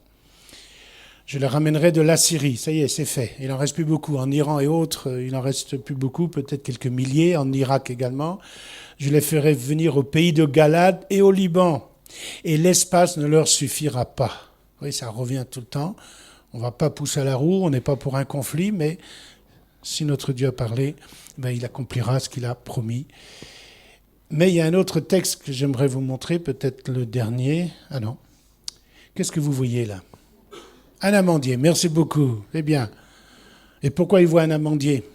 Je les ramènerai de l'Assyrie, ça y est, c'est fait. Il n'en reste plus beaucoup. En Iran et autres, il n'en reste plus beaucoup, peut-être quelques milliers, en Irak également. Je les ferai venir au pays de Galade et au Liban. Et l'espace ne leur suffira pas. Oui, ça revient tout le temps. On ne va pas pousser à la roue, on n'est pas pour un conflit, mais si notre Dieu a parlé, ben, il accomplira ce qu'il a promis. Mais il y a un autre texte que j'aimerais vous montrer, peut-être le dernier. Ah non. Qu'est-ce que vous voyez là? Un amandier, merci beaucoup. Eh bien. Et pourquoi il voit un amandier?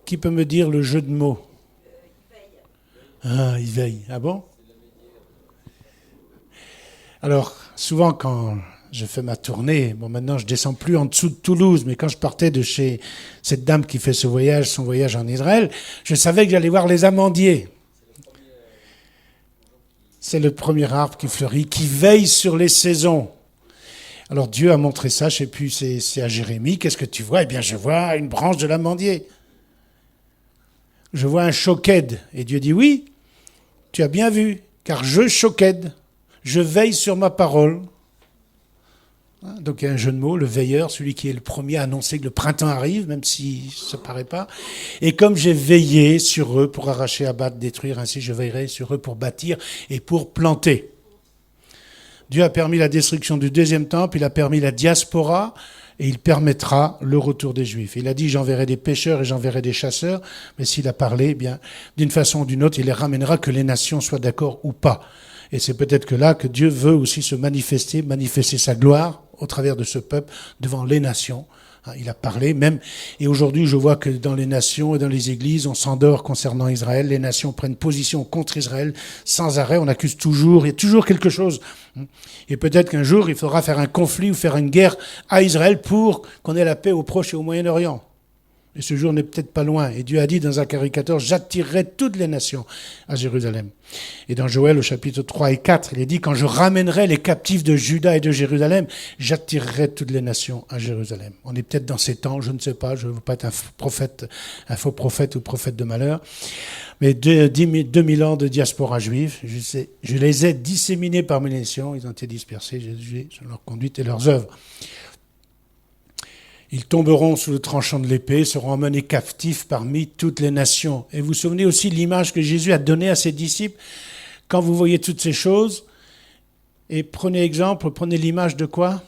Qui peut me dire le jeu de mots? Ah, il veille. Ah bon? Alors, souvent quand je fais ma tournée, bon maintenant je descends plus en dessous de Toulouse, mais quand je partais de chez cette dame qui fait son voyage en Israël, je savais que j'allais voir les amandiers. C'est le premier arbre qui fleurit, qui veille sur les saisons. Alors Dieu a montré ça, je ne sais plus, c'est à Jérémie. Qu'est-ce que tu vois? Eh bien, je vois une branche de l'amandier. Je vois un choked. Et Dieu dit, oui, tu as bien vu, car je choked. Je veille sur ma parole. Donc il y a un jeu de mots, le veilleur, celui qui est le premier à annoncer que le printemps arrive, même si ça ne paraît pas. Et comme j'ai veillé sur eux pour arracher, abattre, détruire, ainsi je veillerai sur eux pour bâtir et pour planter. Dieu a permis la destruction du deuxième temple, il a permis la diaspora, et il permettra le retour des Juifs. Il a dit, j'enverrai des pêcheurs et j'enverrai des chasseurs, mais s'il a parlé, eh bien, d'une façon ou d'une autre, il les ramènera, que les nations soient d'accord ou pas. Et c'est peut-être que là que Dieu veut aussi se manifester sa gloire au travers de ce peuple devant les nations. Il a parlé même, et aujourd'hui je vois que dans les nations et dans les églises, on s'endort concernant Israël, les nations prennent position contre Israël sans arrêt, on accuse toujours, il y a toujours quelque chose. Et peut-être qu'un jour il faudra faire un conflit ou faire une guerre à Israël pour qu'on ait la paix au Proche et au Moyen-Orient. Et ce jour n'est peut-être pas loin. Et Dieu a dit dans Zacharie 14, j'attirerai toutes les nations à Jérusalem. Et dans Joël, au chapitre 3 et 4, il est dit, quand je ramènerai les captifs de Juda et de Jérusalem, j'attirerai toutes les nations à Jérusalem. On est peut-être dans ces temps, je ne sais pas, je ne veux pas être un faux prophète ou prophète de malheur. Mais 2000 ans de diaspora juive, je les ai disséminés parmi les nations, ils ont été dispersés, Jésus, sur leur conduite et leurs œuvres. Ils tomberont sous le tranchant de l'épée, seront emmenés captifs parmi toutes les nations. Et vous vous souvenez aussi de l'image que Jésus a donnée à ses disciples quand vous voyez toutes ces choses. Et prenez l'image de quoi?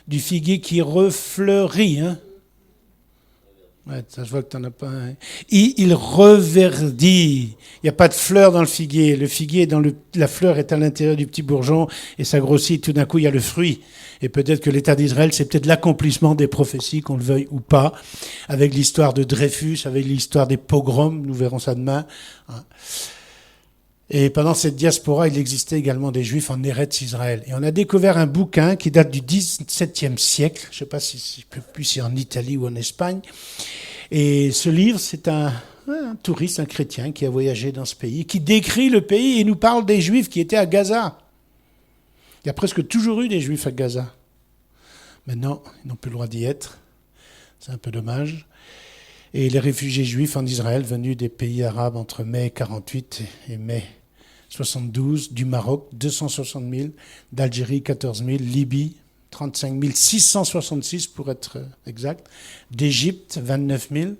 Du figuier qui refleurit. Hein? Ouais, ça se voit que tu n'en as pas un. Il reverdit. Il n'y a pas de fleur dans le figuier. Le figuier, la fleur est à l'intérieur du petit bourgeon et ça grossit. Tout d'un coup, il y a le fruit. Et peut-être que l'État d'Israël, c'est peut-être l'accomplissement des prophéties, qu'on le veuille ou pas, avec l'histoire de Dreyfus, avec l'histoire des pogroms, nous verrons ça demain. Et pendant cette diaspora, il existait également des Juifs en Eretz Israël. Et on a découvert un bouquin qui date du XVIIe siècle, je ne sais pas si c'est en Italie ou en Espagne. Et ce livre, c'est un touriste, un chrétien qui a voyagé dans ce pays, qui décrit le pays et nous parle des Juifs qui étaient à Gaza. Il y a presque toujours eu des Juifs à Gaza. Maintenant, ils n'ont plus le droit d'y être. C'est un peu dommage. Et les réfugiés juifs en Israël, venus des pays arabes entre mai 48 et mai 72, du Maroc, 260 000, d'Algérie, 14 000, Libye, 35 666 pour être exact, d'Égypte, 29 000,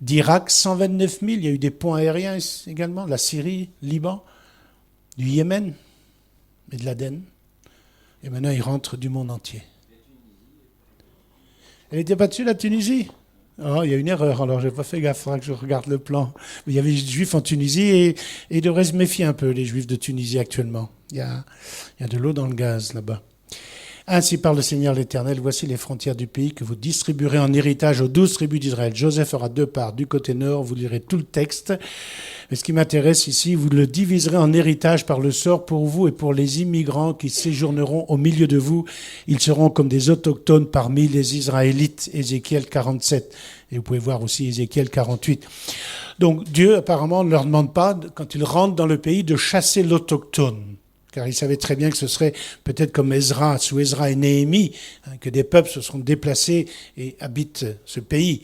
d'Irak, 129 000, il y a eu des ponts aériens également, la Syrie, Liban, du Yémen et de l'Aden. Et maintenant, ils rentrent du monde entier. Elle n'était pas dessus, la Tunisie? Oh, il y a une erreur, alors je n'ai pas fait gaffe, il faudra que je regarde le plan. Mais il y avait des Juifs en Tunisie et ils devraient se méfier un peu, les Juifs de Tunisie actuellement. Il y a de l'eau dans le gaz là-bas. Ainsi parle le Seigneur l'Éternel, voici les frontières du pays que vous distribuerez en héritage aux 12 tribus d'Israël. Joseph aura 2 parts du côté nord, vous lirez tout le texte. Mais ce qui m'intéresse ici, vous le diviserez en héritage par le sort pour vous et pour les immigrants qui séjourneront au milieu de vous. Ils seront comme des autochtones parmi les Israélites. Ézéchiel 47. Et vous pouvez voir aussi Ézéchiel 48. Donc Dieu, apparemment, ne leur demande pas, quand ils rentrent dans le pays, de chasser l'autochtone. Car il savait très bien que ce serait peut-être comme Ezra, sous Ezra et Néhémie, que des peuples se seront déplacés et habitent ce pays.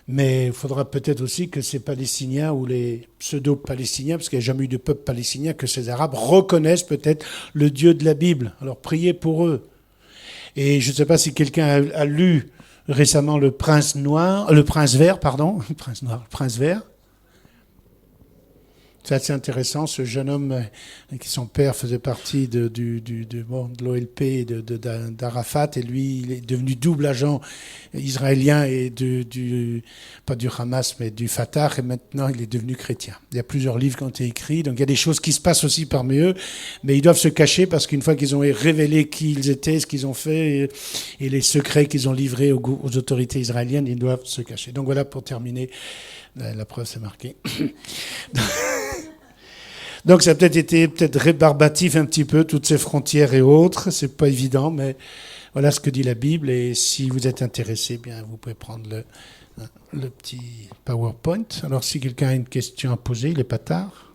Mais il faudra peut-être aussi que ces Palestiniens ou les pseudo-Palestiniens, parce qu'il n'y a jamais eu de peuple palestinien, que ces Arabes reconnaissent peut-être le Dieu de la Bible. Alors priez pour eux. Et je ne sais pas si quelqu'un a lu récemment le Prince Vert. Le Prince Vert. C'est assez intéressant, ce jeune homme qui son père faisait partie de l'OLP d'Arafat, et lui il est devenu double agent israélien et pas du Hamas mais du Fatah, et maintenant il est devenu chrétien. Il y a plusieurs livres qui ont été écrits, donc il y a des choses qui se passent aussi parmi eux, mais ils doivent se cacher parce qu'une fois qu'ils ont révélé qui ils étaient, ce qu'ils ont fait et les secrets qu'ils ont livrés aux autorités israéliennes, ils doivent se cacher. Donc voilà, pour terminer, la preuve c'est marqué. Donc ça a peut-être été rébarbatif un petit peu, toutes ces frontières et autres, c'est pas évident, mais voilà ce que dit la Bible, et si vous êtes intéressé, bien vous pouvez prendre le petit PowerPoint. Alors si quelqu'un a une question à poser, il n'est pas tard.